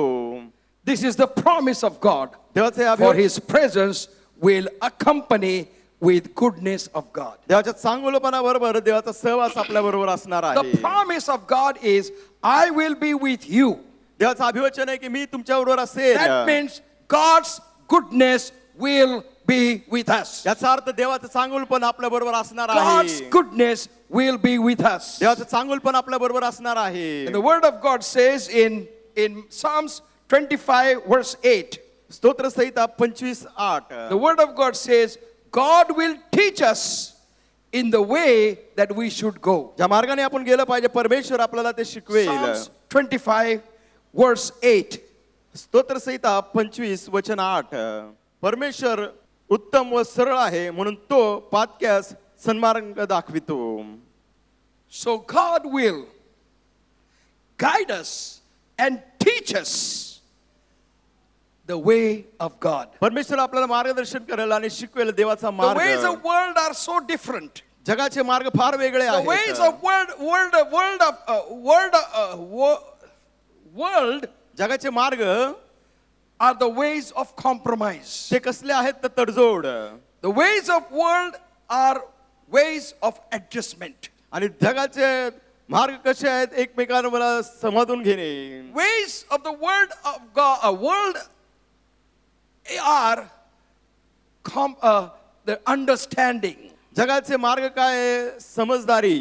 This is the promise of God. देवाचे For अभिवचन- his presence will accompany with goodness of God. देवाच्या चांगुलपणाबरोबर देवाचा सहवास आपल्या बरोबर असणार The आहे. promise of God is, I will be with you. देवाचं अभिवचन आहे की मी तुमच्या बरोबर असेल. That means God's goodness will be with us. याचा अर्थ देवाचं चांगुलपण आपल्या बरोबर असणार God's आहे. goodness will be with us. देवाचं चांगुलपण आपल्या बरोबर असणार आहे. And the word of God says in Psalms 25 verse 8, स्तोत्र संहिता 25:8. the word of God says, God will teach us in the way that we should go. ज्या मार्गाने आपण गेलं पाहिजे परमेश्वर आपल्याला ते शिकवेल. Psalms 25 verse 8. स्तोत्र संहिता 25:8. परमेश्वर उत्तम व सरळ आहे म्हणून तो पातक्यास सन्मार्ग दाखवितो. So God will guide us and teach us the way of God. परमेश्वर आपल्याला मार्गदर्शन करेल आणि शिकवेल देवाचा The ways मार्ग. of world are so different. जगाचे मार्ग फार वेगळे The ways आहेत. of world जगाचे मार्ग are the ways of compromise. ते कसले आहेत तर तडजोड. The ways of world are ways of adjustment. आणि जगाचे मार्ग कसे आहेत एकमेकांवर समजून घेणे. Ways of the word of God, world are the understanding. जगाचे मार्ग काय आहे? समजदारी.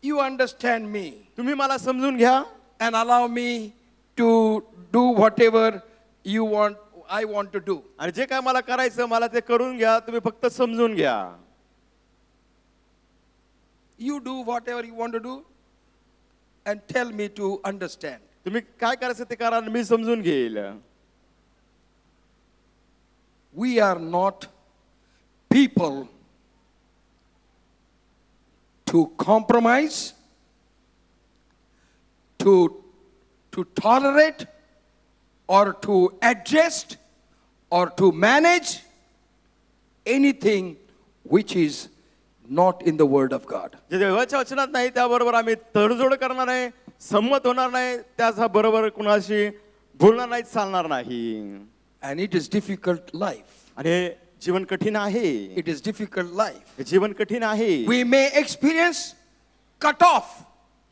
You understand me तुम्ही मला समजून घ्या and allow me to do whatever you want, I want to do. आणि जे काय मला करायचं मला ते करून घ्या. तुम्ही फक्त समजून घ्या. You do whatever you want to do and tell me to understand. तुम्ही काय करायचं ते करा आणि मी समजून घेईल. We are not people to compromise, to tolerate, or to adjust, or to manage anything which is not in the Word of God. जे देवाच्या वचनात नाही त्याबरोबर आम्ही तडजोड करणार नाही, संमत होणार नाही, त्याचा बरोबर कुणाशी बोलणार नाही, चालणार नाही. And it is difficult life. आणि हे जीवन कठीण आहे. It is difficult life. हे जीवन कठीण आहे. We may experience cut off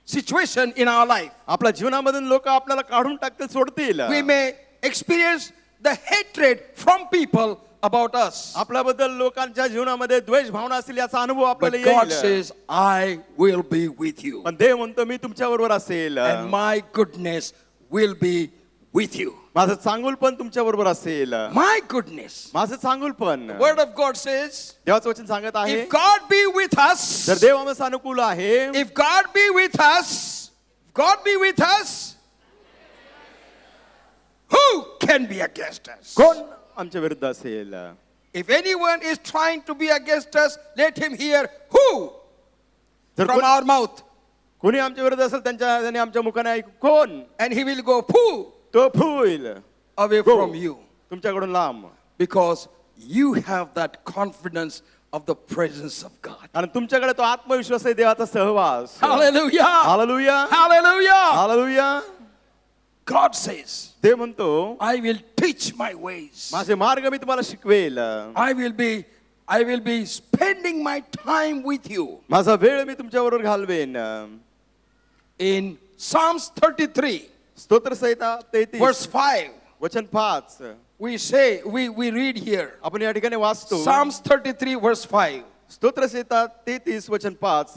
situation in our life. आपल्या जीवनामधून लोक आपल्याला काढून टाकतील, सोडतील. We may experience the hatred from people about us. आपल्याबद्दल लोकांच्या जीवनामध्ये द्वेष भावना असेल याचा अनुभव But आपल्याला God येईल. says, I will be with you. पण देव म्हणतो मी तुमच्या बरोबर असेल And my goodness will be with you. माझं चांगुल पण तुमच्या बरोबर असेल. My goodness. माझं चांगुल पण Word of God says, देवाचं वचन सांगत आहे if God be with us, जर देव आम्हाला अनुकूल आहे, if God be with us, God be with us, who can be against us? कोण आमच्या विरुद्ध असेल? If anyone is trying to be against us, let him hear who जर from our mouth. कोणी आमच्या विरुद्ध असेल त्याने आमच्या मुखाने ऐकू कोण? And he will go pooh तो फुईल away Go. from you. तुमच्याकडून लांब. Because you have that confidence of the presence of God. आणि तुमच्याकडे तो आत्मविश्वास आहे देवाचा सहवास. Hallelujah. Hallelujah. Hallelujah. Hallelujah. God says, देव म्हणतो I will teach my ways. माझे मार्ग मी तुम्हाला शिकवेल. I will be spending my time with you. माझा वेळ मी तुमच्याबरोबर घालवेन. In Psalms 33, स्तोत्र संहिता 33 verse 5, वचन 5 we read here. आपण या ठिकाणी वाचतो. Psalms 33, verse 5. स्तोत्र संहिता 33 वचन 5.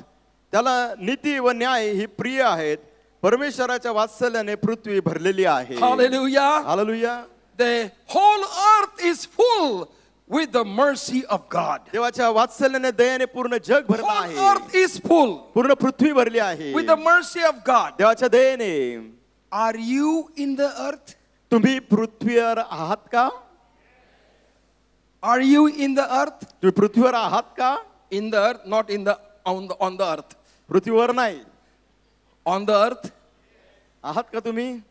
त्याला नीती व न्याय ही प्रिय आहेत. परमेश्वराच्या वात्सल्याने पृथ्वी भरलेली आहे. Hallelujah. Hallelujah. The whole earth is full with the mercy of God. देवाच्या वात्सल्याने दयाने पूर्ण जग भरलं Whole आहे. earth is full पूर्ण पृथ्वी भरली आहे with the mercy of God. देवाच्या दयेने. Are you in the earth? तुम्ही पृथ्वीवर आहात का? Are you in the earth? तुम्ही पृथ्वीवर आहात का? In the earth, not in the on the earth. पृथ्वीवर नाही. On the earth, आहात का तुम्ही?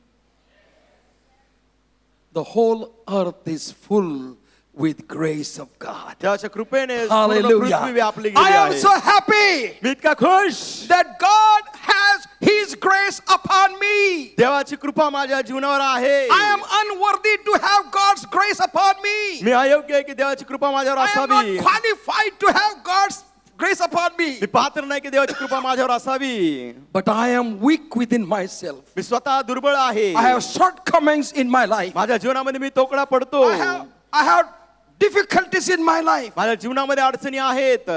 the whole earth is full with grace of God. देवाच्या कृपेने पूर्ण Hallelujah. पृथ्वी व्यापली I गेली am आहे. so happy मी इतका खुश. that God has His grace upon me. देवाची कृपा माझ्या जीवनावर आहे. I am unworthy to have God's grace upon me. मी अयोग्य आहे की देवाची कृपा माझ्यावर I am not असावी. qualified to have God's grace upon me. मी पात्र नाही की देवाची कृपा माझ्यावर असावी. But I am weak within myself. मी स्वतः दुर्बळ आहे. I have shortcomings in my life. माझ्या जीवनामध्ये मी तोकडा पडतो. I have difficulties in my life. माझ्या जीवनामध्ये अडचणी आहेत.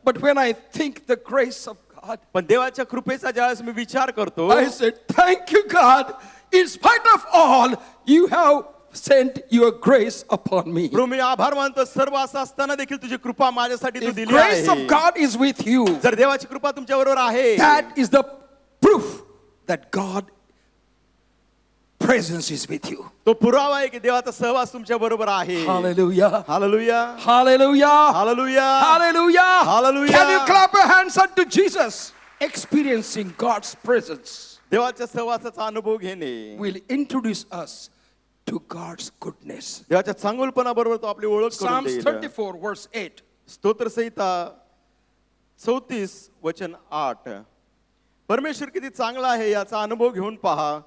But when I think the grace of God, पण देवाच्या कृपेचा ज्यावेळेस मी विचार करतो, I said, thank you, God. In spite of all, you have sent your grace upon me. प्रभू मी आभार मानतो सर्व असं असताना देखील तुझी कृपा माझ्यासाठी तू If दिली grace of आहे. God is with you, जर देवाची कृपा तुमच्या बरोबर आहे, that is the proof that God presence is with you. तो पुरावा आहे की देवाचा सहवास तुमच्या बरोबर आहे. Hallelujah. Hallelujah. Hallelujah. Hallelujah. Hallelujah. Hallelujah. Can you clap your hands unto Jesus? Experiencing God's presence देवाच्या सहवासाचा अनुभव घेणे will introduce us to God's goodness. देवाच्या चांगुलपणाबरोबर तो आपली ओळख करून Psalms देईल. 34 verse 8. स्तोत्रसंहिता 34:8. परमेश्वर किती चांगला आहे याचा अनुभव घेऊन पहा.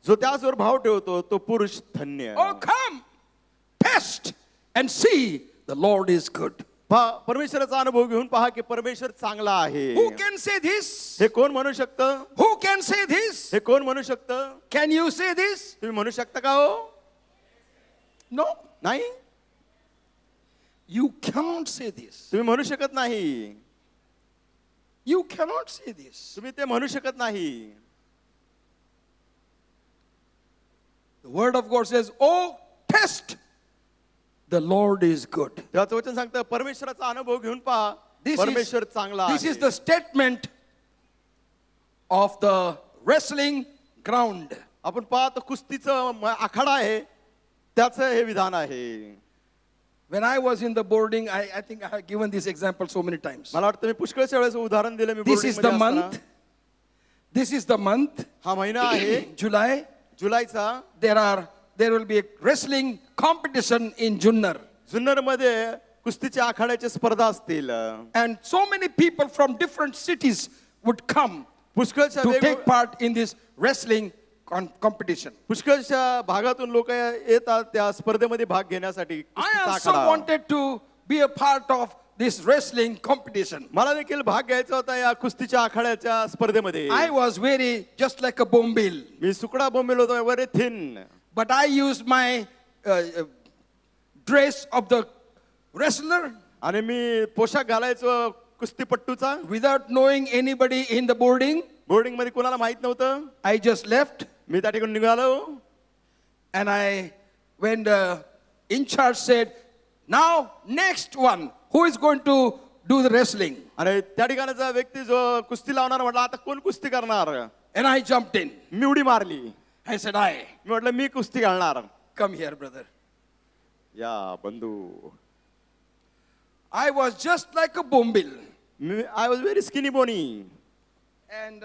जो त्याचवर भाव ठेवतो तो पुरुष धन्य. Oh, come, test and see the Lord is good. परमेश्वराचा अनुभव घेऊन पहा की परमेश्वर चांगला आहे. Who can say this? हे कोण म्हणू शकतं? Who can say this? हे कोण म्हणू शकतं? Can you say this? तुम्ही म्हणू शकता का हो? No, नाही, you cannot say this. तुम्ही म्हणू शकत नाही. You cannot say this. तुम्ही ते म्हणू शकत नाही. The word of God says, oh, test, the Lord is good. देवाचं वचन सांगतं परमेश्वराचा अनुभव घेऊन पहा. परमेश्वर चांगला This is आहे. the statement of the wrestling ground. आपण पाहतो कुस्तीचं आखाडा आहे त्याचं हे विधान आहे. When I was in the boarding, I think I have given this example so many times. मला वाटतं मी पुष्कळच्या वेळेस उदाहरण दिलं. मी This is the boarding मध्ये month. असताना. This is the month, हा महिना आहे July. जुलैचा. There will be a wrestling competition in Junnar. Junnar मध्ये कुस्तीच्या आखाड्याच्या स्पर्धा असतील. And so many people from different cities would come पुष्कळच्या to take part in this wrestling competition. पुष्कळच्या भागातून लोक येतात त्या स्पर्धेमध्ये भाग घेण्यासाठी. I कुस्तीचा also Akhada. wanted to be a part of this wrestling competition. मला देखील भाग घ्यायचा होता या कुस्तीच्या आखाड्याच्या स्पर्धेमध्ये. I was very just like a bombil, मी सुकडा बोंबील होतो very thin. but I used my dress of the wrestler आणि मी पोशाख घालायचो कुस्तीपट्टूचा. without knowing anybody in the boarding. Boarding मध्ये कोणाला माहित नव्हतं. I just left, मी त्या ठिकाणी निघालो and when the in charge said, now next one, who is going to do the wrestling? आणि त्या ठिकाणचा व्यक्ती जो कुस्ती लावणार म्हटला आता कोण कुस्ती करणार. And I jumped in. मी उडी मारली. I said, I. मी म्हटलं मी कुस्ती घालणार. Come here, brother. या बंधू. I was just like a bombil. I was very skinny bony. And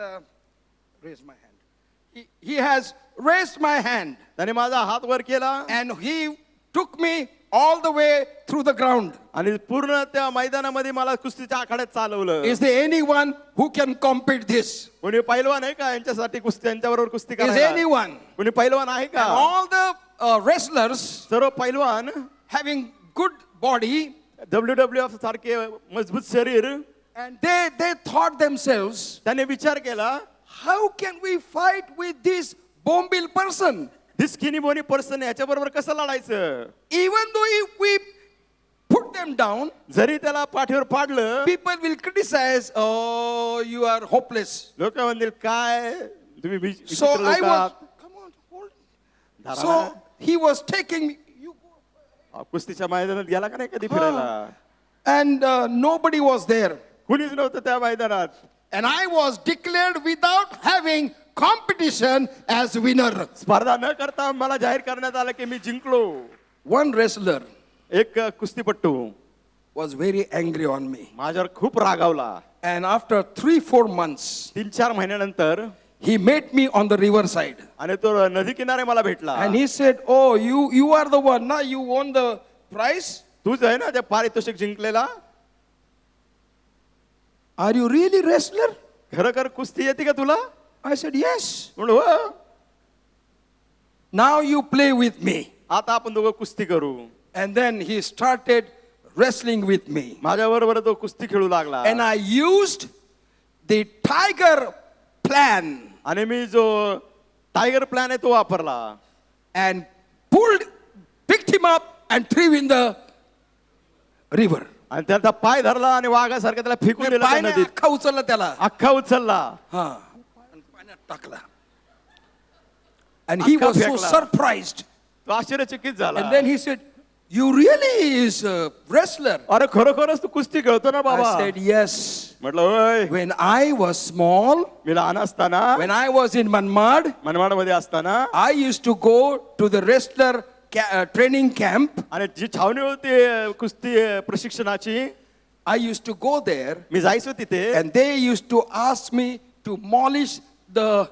raise my hand. He has raised my hand. त्याने माझा हात वर केला And he took me all the way through the ground. आणि पूर्ण त्या मैदानामध्ये मला कुस्तीच्या आखाड्यात चालवलं. Is there anyone who can compete this? कोणी पैलवान आहे का यांच्यासाठी कुस्ती यांच्याबरोबर कुस्ती Is करायला? anyone? कोणी पैलवान आहे And का? all the wrestlers सर्व पैलवान having good body, WWF सारखे मजबूत शरीर. and they thought themselves, त्याने विचार केला how can we fight with this bombil person? This skinny bony person याच्याबरोबर कसं लढायचं. Even though if we put them down, जरी त्याला पाठीवर पाडलं people will criticize, oh, you are hopeless. लोक म्हणतील काय तुम्ही So विचित्र I लोक was, आहात. come on, hold. धरा So ना. he was taking me, you go. कुस्तीच्या मैदानात गेला का नाही कधी फिरायला. And nobody was there. कुणीच नव्हतं त्या मैदानात. And I was declared without having competition as winner. स्पर्धा न करता मला जाहीर करण्यात आलं की मी जिंकलो. One wrestler एक कुस्तीपट्टू was very angry on me. माझ्यावर खूप रागावला. And after 3-4 months, 3-4 महिन्यानंतर he met me on the riverside. आणि तो नदी किनारे मला भेटला. And he said, oh, you are the one, now you won the prize. तूच आहे ना त्या पारितोषिक जिंकलेला. Are you really wrestler? खरं कुस्ती येते का तुला. I said, yes. म्हणलो हो. Now you play with me. आता आपण दोघं कुस्ती करू. And then he started wrestling with me. माझ्या बरोबर तो कुस्ती खेळू लागला. And I used the tiger plan आणि मी जो टायगर प्लॅन आहे तो वापरला. and picked him up and threw in the river. आणि त्याचा पाय धरला आणि वाघासारखा त्याला फेकून दिला त्या पायाने नदीत. अख्खा उचलला त्याला. अख्खा उचलला. हा. आणि पाण्यात टाकला. And he अख्खा was so फेकला. surprised. तो आश्चर्यचकित झाला. And then he said, you really is a wrestler. अरे खरोखरच तू कुस्ती खेळतो ना बाबा. I said, yes. म्हटलं होय. When I was small, मी लहान असताना when I was in Manmad, Manmad मध्ये असताना I used to go to the wrestler training camp. आणि जी छावणी होती कुस्ती प्रशिक्षणाची I used to go there, मी जायचो तिथे. and they used to ask me to polish the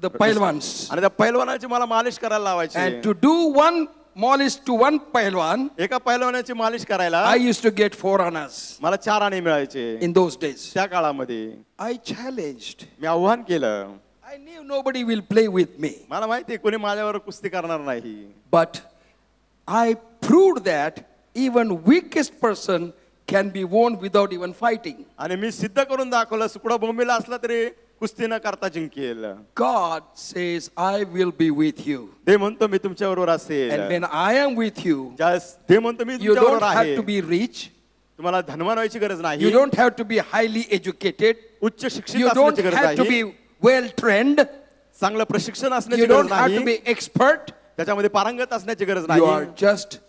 the pailwans. आणि त्या पैलवानाची मला मालिश करायला लावायची. And to do one malish to one pailwan, एका पैलवानाची मालिश करायला I used to get 4 annas मला 4 आणे मिळायचे in those days. त्या काळामध्ये. I challenged. मी आव्हान केलं. I knew nobody will play with me. मला माहिती कोणी माझ्यावर कुस्ती करणार नाही. But I proved that even weakest person can be won without even fighting. आणि मी सिद्ध करून दाखवलं सुकडा बोंबीला असला तरी कुस्ती न करता जिंकेल. God says, I will be with you. ते म्हणतो मी तुमच्याबरोबर And असेल. when I am with you, ज्यावेळेस ते म्हणतो मी you don't तुमच्याबरोबर have आहे. to be rich. तुम्हाला धनवान व्हायची गरज You नाही. don't have to be highly educated. उच्च शिक्षित You don't असण्याची गरज have to नाही. be well trained. चांगलं प्रशिक्षण You असण्याची don't गरज have to नाही. be expert. त्याच्यामध्ये पारंगत असण्याची गरज You are नाही. just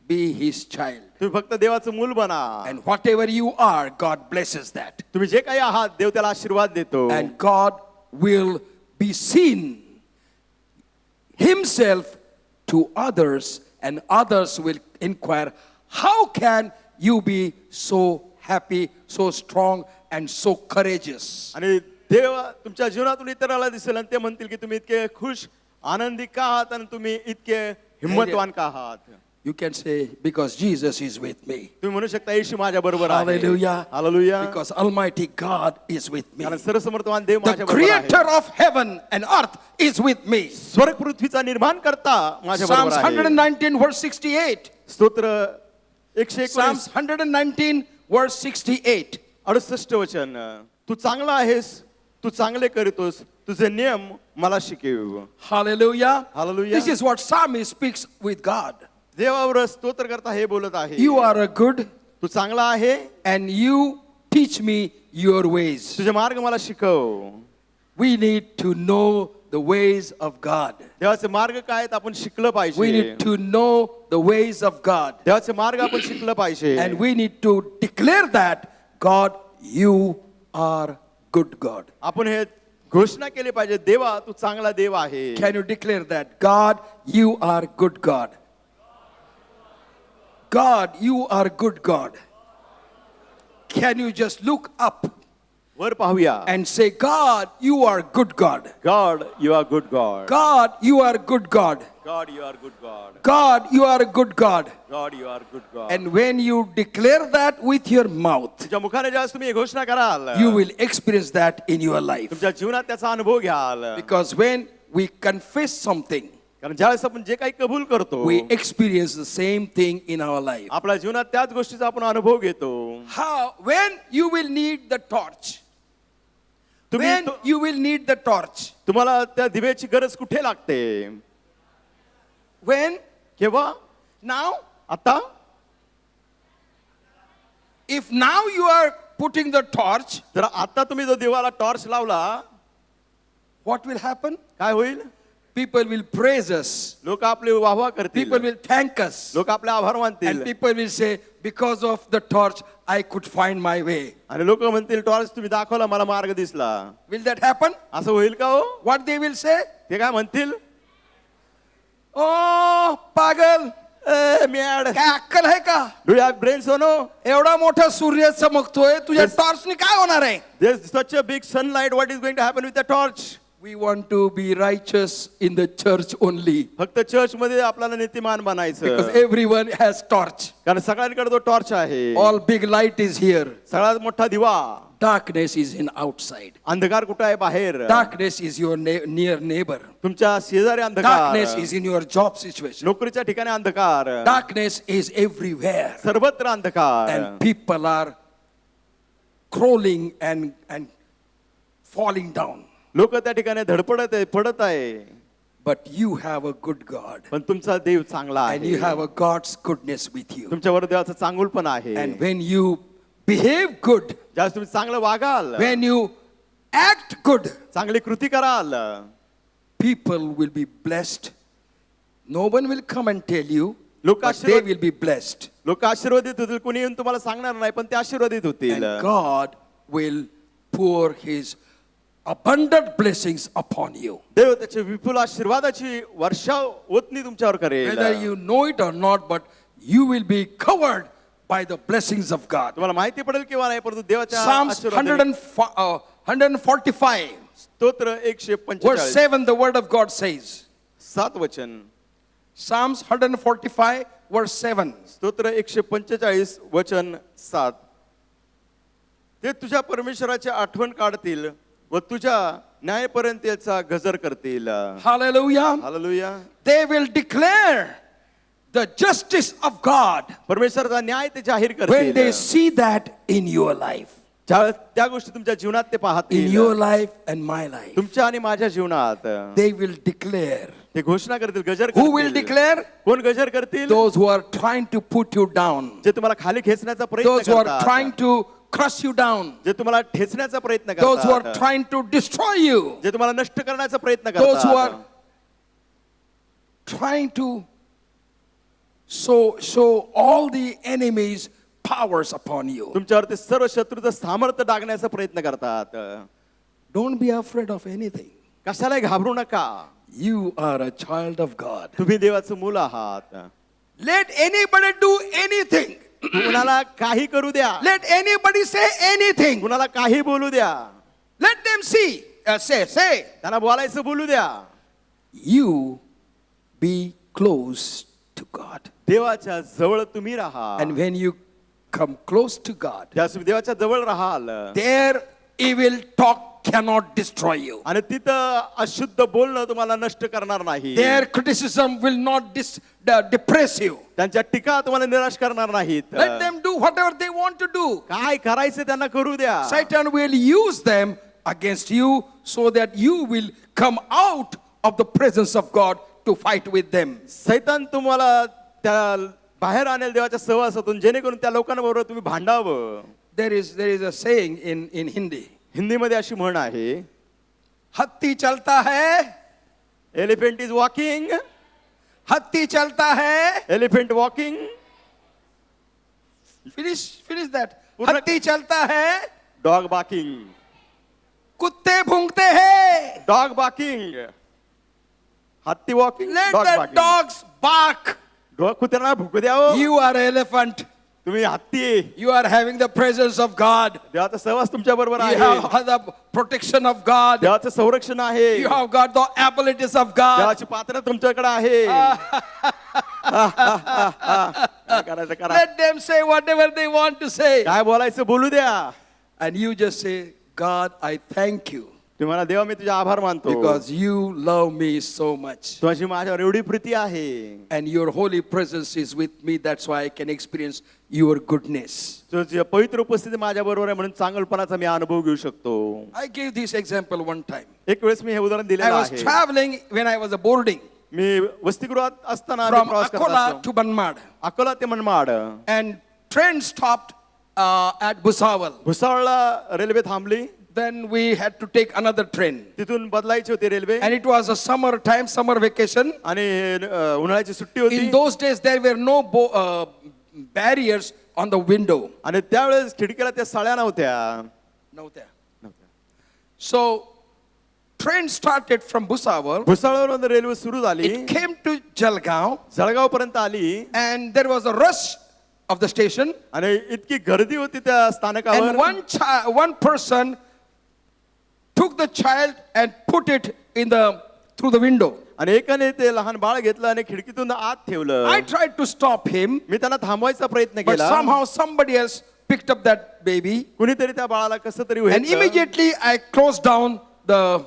be his child. तुम्ही फक्त देवाचं मूल बना. And whatever you are, God blesses that. तुम्ही जे काही आहात देव त्याला आशीर्वाद देतो. And God will be seen himself to others, and others will inquire, how can you be so happy, so strong, and so courageous? आणि देव तुमच्या जीवनातून इतराला दिसेल आणि ते म्हणतील की तुम्ही इतके खुश आनंदी का आहात आणि तुम्ही इतके हिम्मतवान का आहात. You can say, because Jesus is with me. तुम्ही म्हणू शकता येशू माझ्या बरोबर आहे. Hallelujah. Hallelujah. Because Almighty God is with me. कारण सर्वसमर्थवान देव The माझ्या बरोबर creator आहे. of heaven and earth is with me. स्वर्ग पृथ्वीचा निर्माण करता माझ्या Psalms बरोबर आहे. 119 verse 68. स्तोत्र 119 Psalms 119 verse 68. 68 वचन. तू चांगला आहेस, तू चांगले करतोस, तुझे नियम मला शिकव. Hallelujah. Hallelujah. This is what psalmist speaks with God. देवावर स्तोत्र करता हे बोलत आहे. You are a good, तू चांगला आहे, and you teach me your ways. तुझे मार्ग मला शिकव. We need to know the ways of God. देवाचे मार्ग काय आहेत आपण शिकलं We पाहिजे. need to know the ways of God. देवाचे मार्ग आपण शिकलं पाहिजे. And we need to declare that, God, you are good God. आपण हे घोषणा केली पाहिजे, देवा तू चांगला देव आहे. Can you declare that? God, you are good God. God, you are good God. Can you just look up वर पाहूया. and say, God, you are good God. God, you are good God. God, you are good God. God, you are good God. God, you are a good God. God, you are good God. And when you declare that with your mouth, तुमच्या मुखाने ज्यावेळेस तुम्ही ही घोषणा कराल, you will experience that in your life. तुमच्या जीवनात त्याचा अनुभव घ्याल. Because when we confess something, कारण ज्यावेळेस आपण जे काही कबूल करतो, we experience the same thing in our life. आपल्या जीवनात त्याच गोष्टीचा आपण अनुभव घेतो. How? When you will need the torch. तुम्ही When you will need the torch. तुम्हाला त्या दिव्याची गरज कुठे लागते? When? केव्हा? Now? आता? If now you are putting the torch, तर आता तुम्ही जो दिवाला टॉर्च लावला, what will happen? काय होईल? People will praise us. लोक आपले वाहवा करतील. People will thank us. लोक आपले आभार मानतील. And people will say, because of the torch, I could find my way. आणि लोक म्हणतील टॉर्च तुम्ही दाखवला मला मार्ग दिसला. Will that happen? असं होईल का हो? What they will say? ते काय म्हणतील? Oh, पागल. मॅड, काय अक्कल आहे का? डू हॅव ब्रेन सोनो? एवढा मोठा सूर्य चमकतोय, तुझ्या टॉर्चने काय होणार आहे? There's such a big sunlight. What is going to happen with the torch? We want to be righteous in the church only. फक्त चर्च मध्ये आपल्याला नीतिमान बनायचं. Because everyone has torch. कारण सगळ्यांकडे तो टॉर्च आहे. All big light is here. सगळ्यात मोठा दिवा. Darkness is in outside. अंधकार कुठे आहे? बाहेर. Darkness is your near neighbor. तुमच्या शेजारी अंधकार. Darkness is in your job situation. नोकरीच्या ठिकाणी अंधकार. Darkness is everywhere. सर्वत्र अंधकार. And people are crawling and falling down. लोक त्या ठिकाणी धडपडत आहे, पडत आहे. But you have a good God. पण तुमचा देव चांगला And you आहे. have a God's goodness with you. तुमच्यावर देवाचं चांगुलपण आहे. And when you behave good, ज्यावेळेस तुम्ही चांगलं वागाल, when you act good, चांगली कृती कराल, people will be blessed. No one will come and tell you, लोक but they will be blessed. लोक आशीर्वादित होतील. कोणी येऊन तुम्हाला सांगणार नाही, पण ते आशीर्वादित होतील. And God will pour his abundant blessings upon you. देव त्याचे विपुल आशीर्वादाची वर्षा ओतनी तुमच्यावर करेल. Whether you know it or not, but you will be covered by the blessings of God. तुम्हाला माहिती पडेल किंवा नाही, परंतु देवाच्या Psalms आशीर्वादाने- 145. स्तोत्र Verse 145 7, the word of God says. 7 वचन. Psalms 145, verse 7. स्तोत्र 145 वचन 7. ते तुझ्या परमेश्वराची आठवण काढतील व तुझ्या न्यायपर्यंत याचा गजर करतील. Hallelujah. Hallelujah. They will declare the justice of God परमेश्वराचा न्याय ते जाहीर when they करतील. see that in your life. त्या गोष्टी तुमच्या जीवनात ते In पाहतील. your life and my life. तुमच्या आणि माझ्या जीवनात They will declare. ते घोषणा करतील, गजर Who will करतील. declare? कोण गजर करतील? Those who are trying to put you down. जे तुम्हाला खाली खेचण्याचा प्रयत्न Those who are करतात. trying to crush you down. जे तुम्हाला ठेचण्याचा प्रयत्न Those who are करतात. trying to destroy you. जे तुम्हाला नष्ट करण्याचा प्रयत्न Those who करतात. are trying to show all the enemies' powers upon you. तुमच्यावरती सर्व शत्रूचं सामर्थ्य डागण्याचा प्रयत्न करतात. Don't be afraid of anything. कशालाही घाबरू नका. You are a child of God. तुम्ही देवाचं मूल आहात. Let anybody do anything. कुणाला काही करू द्या. Let anybody say anything. कुणाला काही बोलू द्या. Let them see. Say. त्यांना बोलायचं बोलू द्या. You be close to God. देवाच्या जवळ तुम्ही राहा. And when you come close to God, ज्या तुम्ही देवाच्या जवळ राहाल their evil talk cannot destroy you. आणि तिथं अशुद्ध बोलणं तुम्हाला नष्ट करणार नाही. Their criticism will not depress you. त्यांच्या टीका तुम्हाला निराश करणार नाहीत. Let them do whatever they want to do. काय करायचं त्यांना करू द्या. Satan will use them against you so that you will come out of the presence of God to fight with them. सैतान तुम्हाला त्या बाहेर आणेल देवाच्या सहवासातून, जेणेकरून त्या लोकांबरोबर तुम्ही भांडावं. There is a saying in Hindi. हिंदीमध्ये अशी म्हण आहे, हत्ती चलता है, एलिफंट इज वॉकिंग, हत्ती चलता है. Elephant walking. Finish that. पूर्ण- हत्ती चलता है, डॉग बाकिंग, कुत्ते भूंगते हैं. Dog barking. हत्ती walking, Let dog the barking. dogs bark. कुत्र्यांना भुकू द्यावं. You are an elephant. तुम्ही हत्ती. You are having the presence of God. देवाचा सहवास तुमच्या बरोबर You आहे. have the protection of God. देवाचं संरक्षण आहे. You have got the abilities of God. देवाची पात्र तुमच्याकडे आहे. काय करायचं करा. Let them say whatever they want to say. काय बोलायचं बोलू द्या. And you just say, God, I thank you तुम्हाला देवा मी तुझे आभार मानतो, because you love me so much. तुझी माझ्यावर एवढी प्रीती आहे. And your holy presence is with me. That's why I can experience your goodness. तुझी पवित्र उपस्थिती माझ्या बरोबर आहे, म्हणून चांगलपणाचा मी अनुभव घेऊ शकतो. I gave this example one time. एक वेळेस मी हे उदाहरण I दिलेलं was आहे. traveling when I was boarding मी वसतिगृहात असताना मी from प्रवास करत Akola असतो. to Banmad. अकोला ते Manmad. And train stopped at Bhusawal. भुसावळला रेल्वे थांबली. Then we had to take another train. तिथून बदलायची होती railway. And it was a summer time, summer vacation. आणि उन्हाळ्याची सुट्टी होती. In those days, there were no barriers on the window. आणि त्यावेळेस खिडकीला त्या साळ्या नव्हत्या. No there. So, train started from Bhusawal. भुसावळवरून रेल्वे सुरू झाली. It came to Jalgaon. Jalgaon पर्यंत आली. And there was a rush of the station. आणि इतकी गर्दी होती त्या And स्थानकावर. one person took the child and put it through the window. आणि एकाने ते लहान बाळ घेतलं आणि खिडकीतून आत ठेवलं. I tried to stop him, मी त्यांना थांबवायचा प्रयत्न but केला. somehow somebody else picked up that baby. कुणीतरी त्या बाळाला कसं तरी And उचललं. immediately I closed down the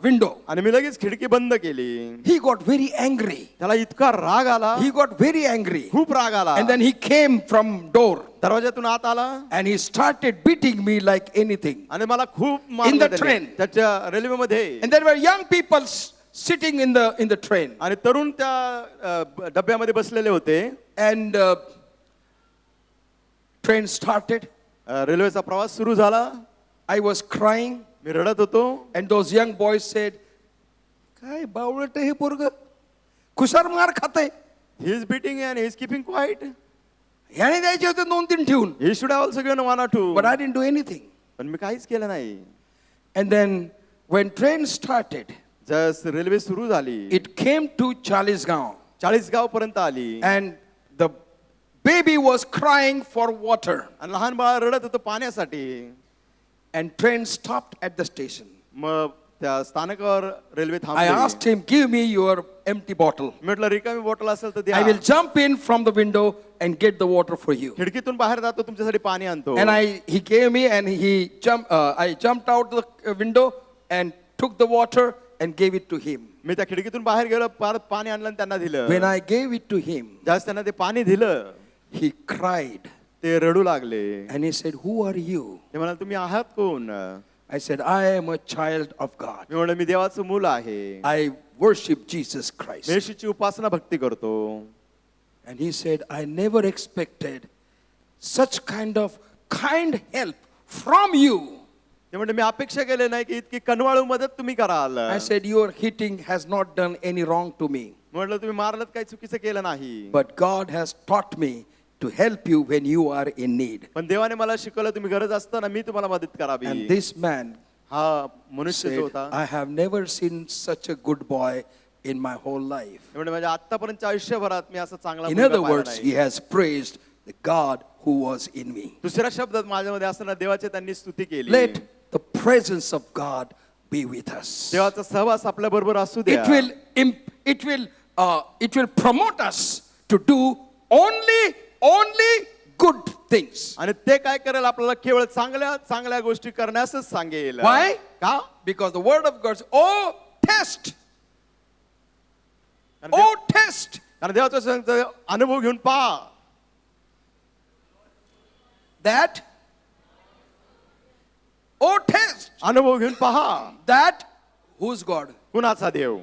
window. आणि मी लगेच खिडकी बंद केली. He got very angry. त्याला इतका राग आला, He got very angry. खूप राग आला. And then he came from door दरवाजातून आत आला and he started beating me like anything. आणि मला खूप In मारलं the त्याने. train. त्याच्या रेल्वेमध्ये. And there were young people sitting in the train. आणि तरुण त्या डब्यामध्ये बसलेले होते. And train started. रेल्वेचा प्रवास सुरू झाला. I was crying. मी रडत होतो. And those young boys said, काय बावळट हे पोरग खुशार मार खाते. He is beating and he is keeping quiet. ह्याने द्यायचे होते 2-3 ठेवून. He should have also given 1 or 2. But I didn't do anything. पण मी काहीच केलं नाही. And then when train started, जस रेल्वे सुरू झाली, it came to Chalisgaon. 40 गाव पर्यंत आली. And the baby was crying for water. आणि लहान बाळ रडत होतं पाण्यासाठी. And train stopped at the station. मग त्या स्थानकावर रेल्वे I थांबली. asked him, give me your empty bottle. म्हटलं रिकामी बॉटल असेल तर I will द्या. jump in from the window and get the water for you. खिडकीतून बाहेर जातो तुमच्यासाठी पाणी आणतो. And he gave me and I jumped out the window and took the water and gave it to him. मी त्या खिडकीतून बाहेर गेलो, परत पाणी आणलं आणि त्यांना दिलं. When I gave it to him, ज्यावेळेस त्यांना ते पाणी दिलं, he cried ते रडू लागले. and he said, who are you? ते म्हणाले तुम्ही आहात कोण? I said, I am a child of God. मी म्हणलं मी देवाचं मूल आहे. I worship Jesus Christ. मी येशूची उपासना भक्ती करतो. And he said, I never expected such kind of kind help from you. ते म्हणजे मी अपेक्षा केली नाही की इतकी कनवाळू मदत तुम्ही कराल. I said, your hitting has not done any wrong to me. म्हटलं तुम्ही मारलं काही चुकीचं केलं नाही. But God has taught me to help you when you are in need. पण देवाने मला शिकवलं तुम्ही गरज असताना मी तुम्हाला मदत करावी. And this man हा मनुष्य जो said, होता I have never seen such a good boy in my whole life. म्हणजे माझ्या आतापर्यंतच्या आयुष्यभरात मी असं चांगला In मुलगा other पाहिला words, नाही. he has praised the God who was in me. दुसऱ्या शब्दात माझ्यामध्ये असताना देवाची त्यांनी स्तुती केली. Let the presence of God be with us. देवाचा सहवास आपल्या बरोबर असू द्या. It will promote us to do only good things. आणि ते काय करेल आपल्याला केवळ चांगल्या चांगल्या गोष्टी करण्यासच सांगेल. Why? का? Because the word of God says, oh test, कारण देवाचं सांगतं अनुभव घेऊन पहा. that, oh test, अनुभव घेऊन पहा. that, who's God? कुणाचा देव?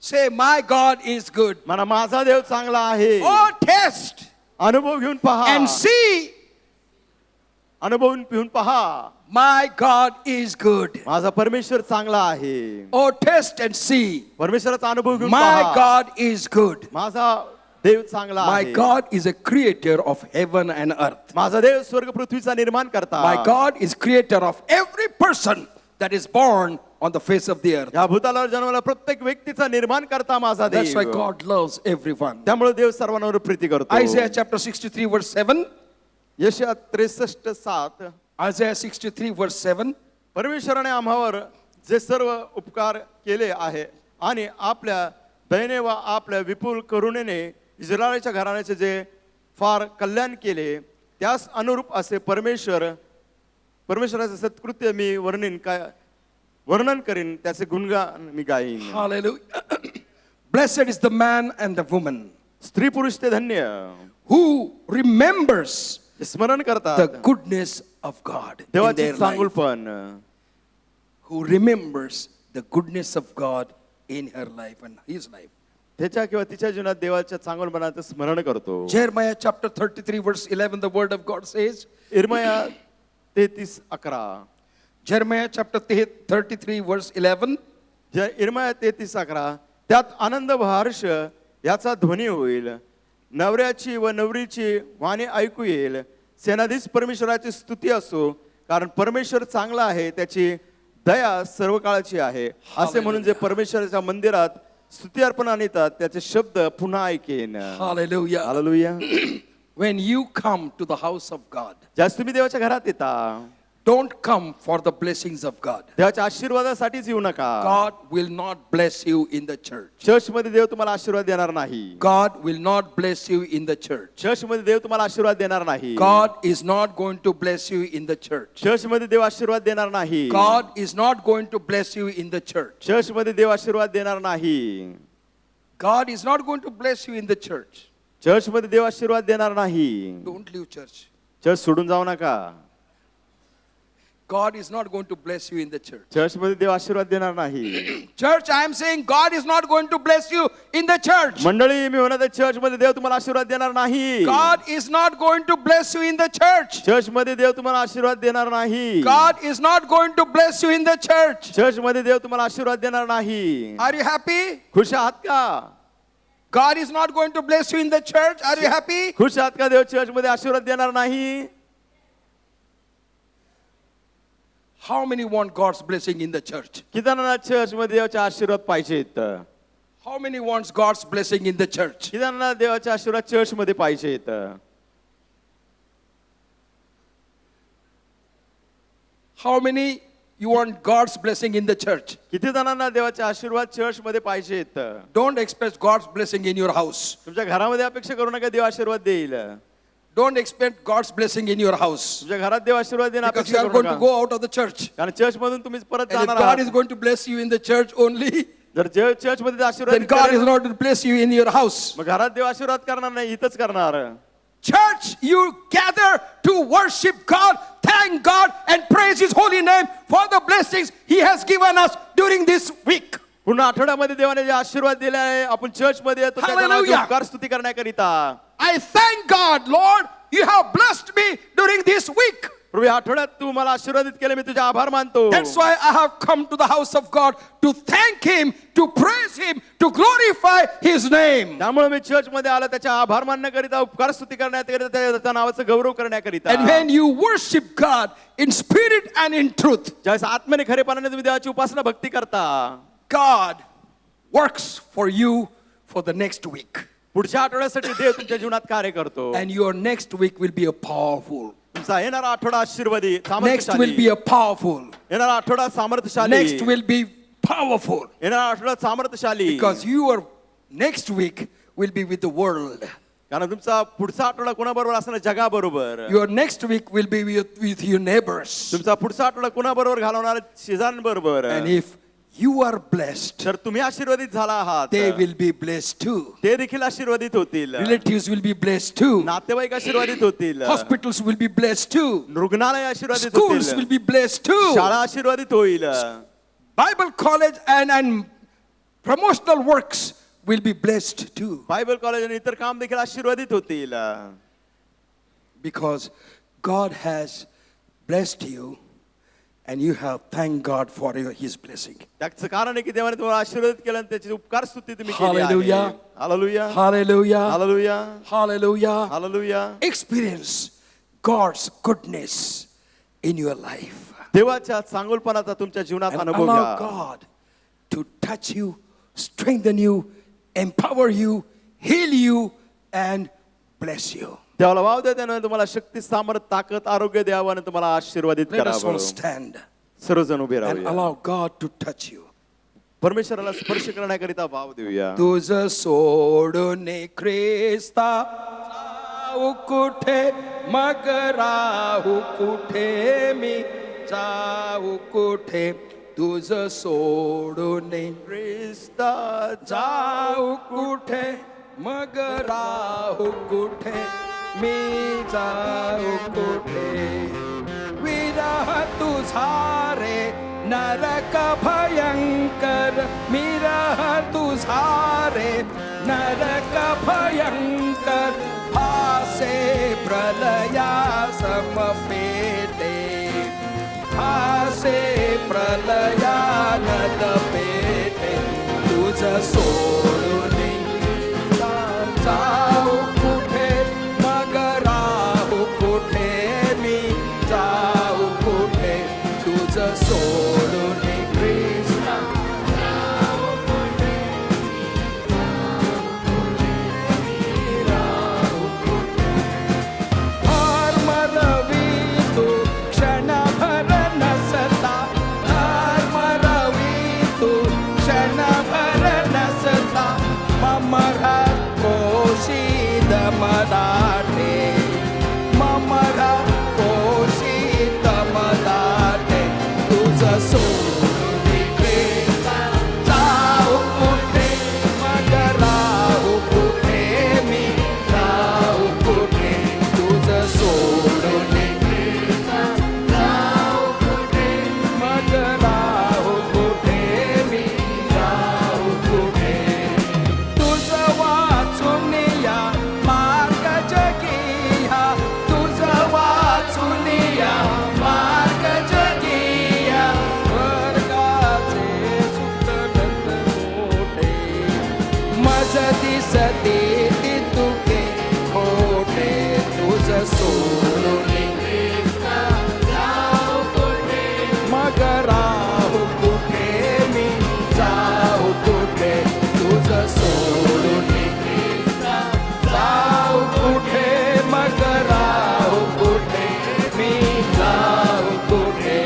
Say, my God is good. म्हणा माझा देव चांगला आहे. Oh test अनुभव घेऊन पहा. and see, अनुभव घेऊन पहा. my God is good. माझा परमेश्वर चांगला आहे. Oh test and see, परमेश्वराचा अनुभव घेऊन my पहा. God is good. माझा देव चांगला My आहे. God is a creator of heaven and earth. माझा देव स्वर्ग पृथ्वीचा निर्माण करता. My God is creator of every person that is born on the face of the earth. या भूतालावर जन्मला प्रत्येक व्यक्तीचा निर्माण करता माझा That's why Dev. God loves everyone. त्यामुळे देव सर्वांवर प्रीती करतो. Isaiah chapter 63 verse 7. यशया 63:7 Isaiah 63 verse 7. परमेश्वराने आम्हावर जे सर्व उपकार केले आहे आणि आपल्या दयेने व आपल्या विपुल करुणेने इस्रायलच्या घराण्याचे जे फार कल्याण केले त्यास अनुरूप असे परमेश्वराचे सत्कृत्य मी वर्णन करीन, त्याचे गुणगान मी गाईन. Hallelujah. Blessed is the man and the woman स्त्री पुरुष ते धन्य who remembers ते स्मरण the करतात goodness of God in देवाची their life. चांगुलपण. Who remembers the goodness of God in her life and his life. त्याच्या किंवा तिच्या जीवनात देवाच्या चांगुलपणाचं स्मरण करतो. Jeremiah chapter 33 verse 11, the word of God says, इर्मया 33:11 Jeremiah chapter 33 verse 11, इर्मया 33:11 त्यात आनंद व हर्ष याचा ध्वनी होईल, नवऱ्याची व नवरीची वाणी ऐकू येईल, सेनाधीश परमेश्वराची स्तुती असो, कारण परमेश्वर चांगला आहे, त्याची दया सर्व काळाची आहे. असे म्हणून जे परमेश्वराच्या मंदिरात स्तुती अर्पण आणतात त्याचे शब्द पुन्हा ऐकेन. hallelujah. Hallelujah. When you come to the house of God, ज्यास तुम्ही देवाच्या घरात येता don't come for the blessings of God. देवाच्या आशीर्वादासाठीच येऊ नका. God will not bless you in the church. चर्चमध्ये देव तुम्हाला आशीर्वाद देणार नाही. God will not bless you in the church. चर्चमध्ये देव तुम्हाला आशीर्वाद देणार नाही. God is not going to bless you in the church. चर्चमध्ये देव आशीर्वाद देणार नाही. God is not going to bless you in the church. चर्चमध्ये देव आशीर्वाद देणार नाही. God is not going to bless you in the church. चर्चमध्ये देव आशीर्वाद देणार नाही. Don't leave church. चर्च सोडून जाऊ नका. God is not going to bless you in the church. चर्चमध्ये देव आशीर्वाद देणार नाही. Church, I am saying God is not going to bless you in the church. मंडळी मी म्हणत आहे चर्चमध्ये देव तुम्हाला आशीर्वाद देणार नाही. God is not going to bless you in the church. चर्चमध्ये देव तुम्हाला आशीर्वाद देणार नाही. God is not going to bless you in the church. चर्चमध्ये देव तुम्हाला आशीर्वाद देणार नाही. Are you happy? खुश आहात का? God is not going to bless you in the church. Are you happy? खुश आहात का? देव चर्चमध्ये आशीर्वाद देणार नाही. How many want God's blessing in the church? किदाना चर्चमध्ये देवाचे आशीर्वाद पाहिजेत. How many wants God's blessing in the church? किदाना देवाचे आशीर्वाद चर्चमध्ये पाहिजेत. How many you want God's blessing in the church? किती जणांना देवाचे आशीर्वाद चर्च मध्ये पाहिजेत? Don't expect God's blessing in your house. तुमच्या घरामध्ये अपेक्षा करू नका देव आशीर्वाद देईल. Don't expect God's blessing in your house. तुमच्या घरात देव आशीर्वाद देणं Because you अपेक्षा are करू going to नका. go out of the church. कारण चर्च मधून तुम्ही परत And if जाणार God is आहात. going to bless you in the church only, जर चर्च मध्ये आशीर्वाद then God is करेल, not going to bless you in your house. मग घरात देव आशीर्वाद करणार नाही, इथंच करणार. Church, you gather to worship God, thank God, and praise His holy name for the blessings He has given us during this week. पूर्ण आठवड्यामध्ये देवाने जे आशीर्वाद दिले आहे, आपण चर्च मध्ये येतो त्याचा नावाची Hallelujah. उपकार स्तुती करण्याकरिता. I thank God, Lord, you have blessed me during this week. प्रभू या आठवड्यात तू मला आशीर्वादित केले, मी तुझे आभार मानतो. That's why I have come to the house of God to thank Him, to praise Him, to glorify His name. त्यामुळे मी church मध्ये आलो त्याचा आभार मानण्याकरिता, उपकार स्तुती करण्याकरिता, त्याच्या नावाचं गौरव करण्याकरिता. And when you worship God in spirit and in truth, ज्यावेळेस आत्म्याने खरेपणाने तुम्ही देवाची उपासना भक्ती करता, God works for you for the next week. पुढच्या आठवड्यासाठी देव तुमच्या जीवनात कार्य करतो. And your next week will be a powerful. तुमचा येणारा आठवडा आशीर्वादी, Next will सामर्थ्यशाली. be a powerful. येणारा आठवडा सामर्थ्यशाली. Next will be powerful. येणारा आठवडा सामर्थ्यशाली. Because your next week will be with the world. कारण तुमचा पुढचा आठवडा कोणाबरोबर असणार? जगाबरोबर. Your next week will be with your neighbors. तुमचा पुढचा आठवडा कोणाबरोबर घालवणार? शेजाऱ्यांबरोबर. And if you are blessed, तर तुम्ही आशीर्वादित झाला आहात, they will be blessed too. ते देखील आशीर्वादित होतील. Relatives will be blessed too. नातेवाईक आशीर्वादित होतील. Hospitals will be blessed too. रुग्णालय आशीर्वादित Schools will होतील. be blessed too. शाळा आशीर्वादित होईल. Bible college and promotional works will be blessed too. Bible college आणि इतर काम देखील आशीर्वादित होतील. Because God has blessed you and you have thanked God for His blessing. त्याचं कारण आहे की देवाने तुम्हाला आशीर्वादित केलं आणि त्याची उपकार स्तुती तुम्ही केली आहे. Hallelujah. Hallelujah. Hallelujah. Hallelujah. Hallelujah. Hallelujah. Experience God's goodness in your life. देवाच्या चांगुलपणाचा तुमच्या जीवनात And अनुभव allow घ्या. God to touch you, strengthen you, empower you, heal you, and bless you. देवाला वाव द्या, त्याने तुम्हाला शक्ती, सामर्थ्य, ताकद, आरोग्य द्यावं आणि तुम्हाला आशीर्वादित Let us all करावं. stand सर्वजण उभे and राहूया. allow God to touch you. परमेश्वराला स्पर्श करण्याकरिता वाव देऊया. तुझं सोडून ख्रिस्ता जाऊ कुठे, मग राहू कुठे मी, जाऊ कुठे, तुझं सोडून ख्रिस्ता जाऊ कुठे, मग राहू कुठे, मी जाऊ कुठे, विरह तुझा रे नरक भयंकर, विरह तुझा रे नरक भयंकर, फासे प्रलया समपेटे, फासे प्रलया नद पेटे, तुझ सोडून जाऊ कुठे, मग राहू कुठे, मी जाऊ कुठे, तुझ सोडून ख्रिस्ता जाऊ कुठे, राहू कुठे, हर मरवी तू क्षणभर नसता, हर मरवी तू क्षणभर नसता, ममरा कोशीद मदाटे, ममरा कोशीद मदाटे, तुझ सोडून ख्रिस्ता जाऊ कुठे, मग राहू कुठे, मी जाऊ कुठे, तुझ सोडून ख्रिस्ता जाऊ कुठे, मग राहू कुठे, मी जाऊ कुठे, तुझ वाचून या मार्ग जगिया, तुझ वाचून या मार्ग जगिया, वर्गाचे सुख मोठे, मज दिसते ती तुके खोटे, तुझ सोडून ख्रिस्ता जाऊ कुठे, मग राहू कुठे, मी जाऊ कुठे, तुझ सोडून ख्रिस्ता जाऊ कुठे, मग राहू कुठे, मी जाऊ कुठे,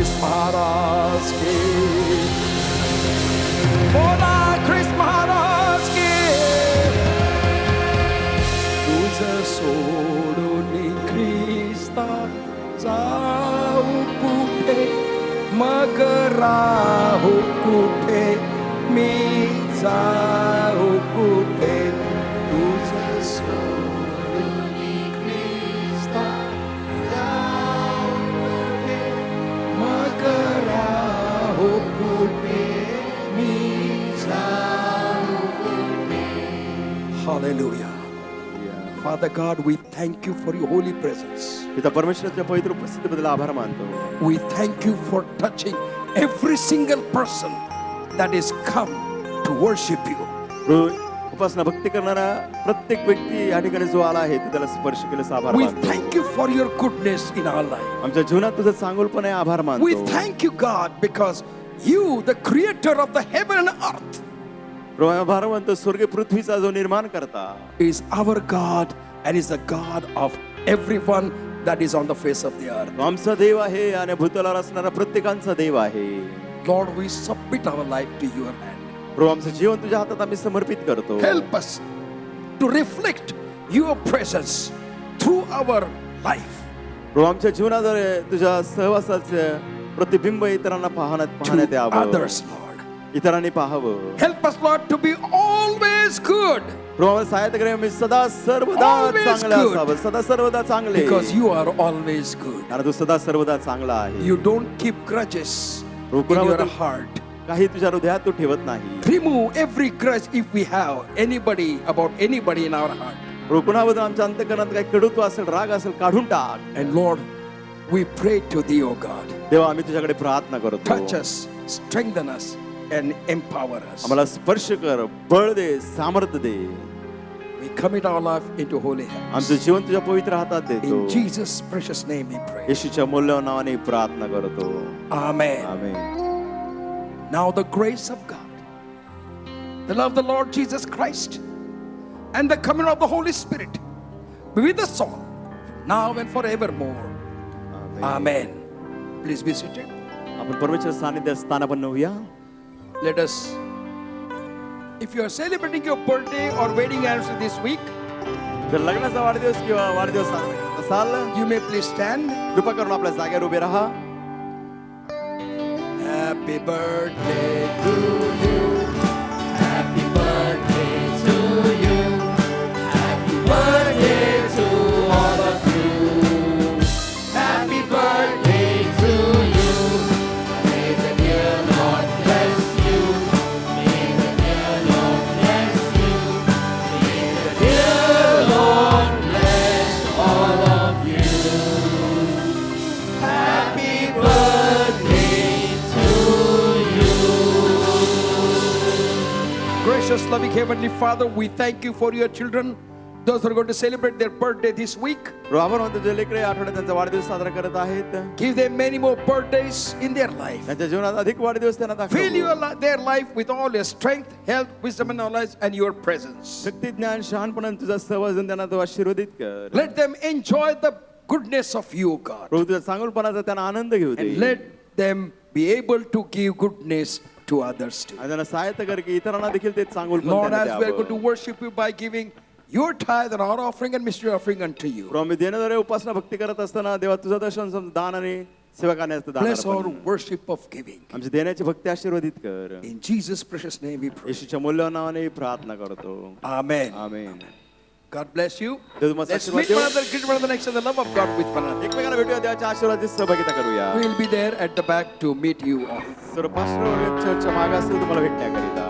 ख्रिस्त महाराज की, बोला ख्रिस्त महाराज की. तुझं सोडून ख्रिस्ता जाऊ कुठे, मग राहू कुठे, मी जाऊ कुठे. तुझं सोडून ख्रिस्ता जाऊ कुठे, मग राहू कुठे, मी जाऊ कुठे. Hallelujah. Father God, we thank you for your holy presence. पिता परमेश्वराच्या पवित्र उपस्थितीबद्दल आभार मानतो. We thank you for touching every single person that is come to worship you. प्रभू, उपासना भक्ती करणारा प्रत्येक व्यक्ती या ठिकाणी जो आला आहे तो त्याला स्पर्श केल्याचा आभार We मानतो. thank you for your goodness in our life. आमच्या जीवनात तुझं चांगुलपण आहे, आभार We मानतो. thank you, God, because you, the creator of the heaven and earth, प्रभू, आभार मानतो. स्वर्ग पृथ्वीचा जो निर्माण करता is our God and is the God of everyone that is on the face of the earth. तो आमचा देव आहे आणि भूतलावर असणारा प्रत्येकांचा देव आहे. Lord, we submit our life to your hand. प्रभू, आमचं जीवन तुझ्या हातात आम्ही समर्पित करतो. Help us to reflect your presence through our life प्रभू, आमच्या जीवनाद्वारे तुझ्या सहवासाचं प्रतिबिंब इतरांना पाहण्यात to यावं, others, Lord. इतरांनी पाहावं. Help us, Lord, to be always good प्रभू, आम्हाला सहायता करा आम्ही सदा सर्वदा Always चांगले good. असावं, सदा सर्वदा चांगले, because you are always good. कारण तू सदा सर्वदा चांगला आहे. You don't keep grudges in your कुणाबद्दल heart. काही तुझ्या हृदयात तू ठेवत नाही. Remove every grudge if we have anybody about anybody in our heart. प्रभू, कुणाबद्दल आमच्या अंतःकरणात काही कडुत्व असेल, राग असेल, काढून टाक. And Lord, we pray to thee, O God. देवा, आम्ही तुझ्याकडे प्रार्थना करतो. Touch us, strengthen us, and empower us. आम्हाला स्पर्श कर, बळ दे, सामर्थ्य दे. We commit our life into holy hands. आमचं जीवन तुझ्या पवित्र हातात देतो. In Jesus' precious name we pray. येशूच्या मूल्यवान नावाने प्रार्थना करतो. Amen. Amen. Now the grace of God, the love of the Lord Jesus Christ, and the communion of the Holy Spirit be with us all, now and forevermore. Amen. Please be seated. आपण परमेश्वर सानिध्यात स्थानापन्न होऊया. Let us, if you are celebrating your birthday or wedding anniversary this week, जर लग्नाचा वाढदिवस किंवा वाढदिवस साजरा करत असाल, you may please stand. कृपा करून आपल्या जागेवर उभे राहा. Happy birthday to you. Happy birthday to you. Happy birthday to all of you. Happy birthday to you. May the dear Lord bless you. May the dear Lord bless you. May the dear Lord bless all of you. Happy birthday to you. Gracious, loving Heavenly Father, we thank you for your children, those who are going to celebrate their birthday this week. प्रभू, आभार मानतो जे लेकरे या आठवड्यात त्यांचा वाढदिवस साजरा करत आहेत. Give them many more birthdays in their life. त्यांच्या जीवनात अधिक वाढदिवस त्यांना Fill दाखव. their life with all your strength, health, wisdom, and knowledge, and your presence. शक्ती, ज्ञान, शहाणपणा आणि तुझा सहवास देऊन त्यांना तू आशीर्वादित कर. Let them enjoy the goodness of you, God. प्रभू, तुझ्या चांगुलपणाचा त्यांना आनंद घेऊ दे. And let them be able to give goodness to others too. आणि त्यांना सहायता कर की इतरांना देखील ते चांगुलपण Lord, त्यांना as we are going to द्यावं. worship you by giving your tithe and our offering and mystery offering unto you. प्रभू, आम्ही देण्याद्वारे उपासना भक्ती करत असताना देवा तुझं दर्शन दान आणि सेवा करण्याचं दान Bless our Arpan. worship of giving. आमची देण्याची भक्ती आशीर्वादित कर. In Jesus' precious name we pray. येशूच्या मूल्यवान नावाने प्रार्थना करतो. Amen. Amen. God bless you. देव तुम्हाला Let's आशीर्वाद meet देवो. one another, greet one another next, and the love of God with one another. एकमेकांना भेटूया, देवाच्या आशीर्वादाची सहभागिता करूया. We will be there at the back to meet you all. सर्व pastor वर्ग चर्चच्या मागे असतील तुम्हाला भेटण्याकरिता.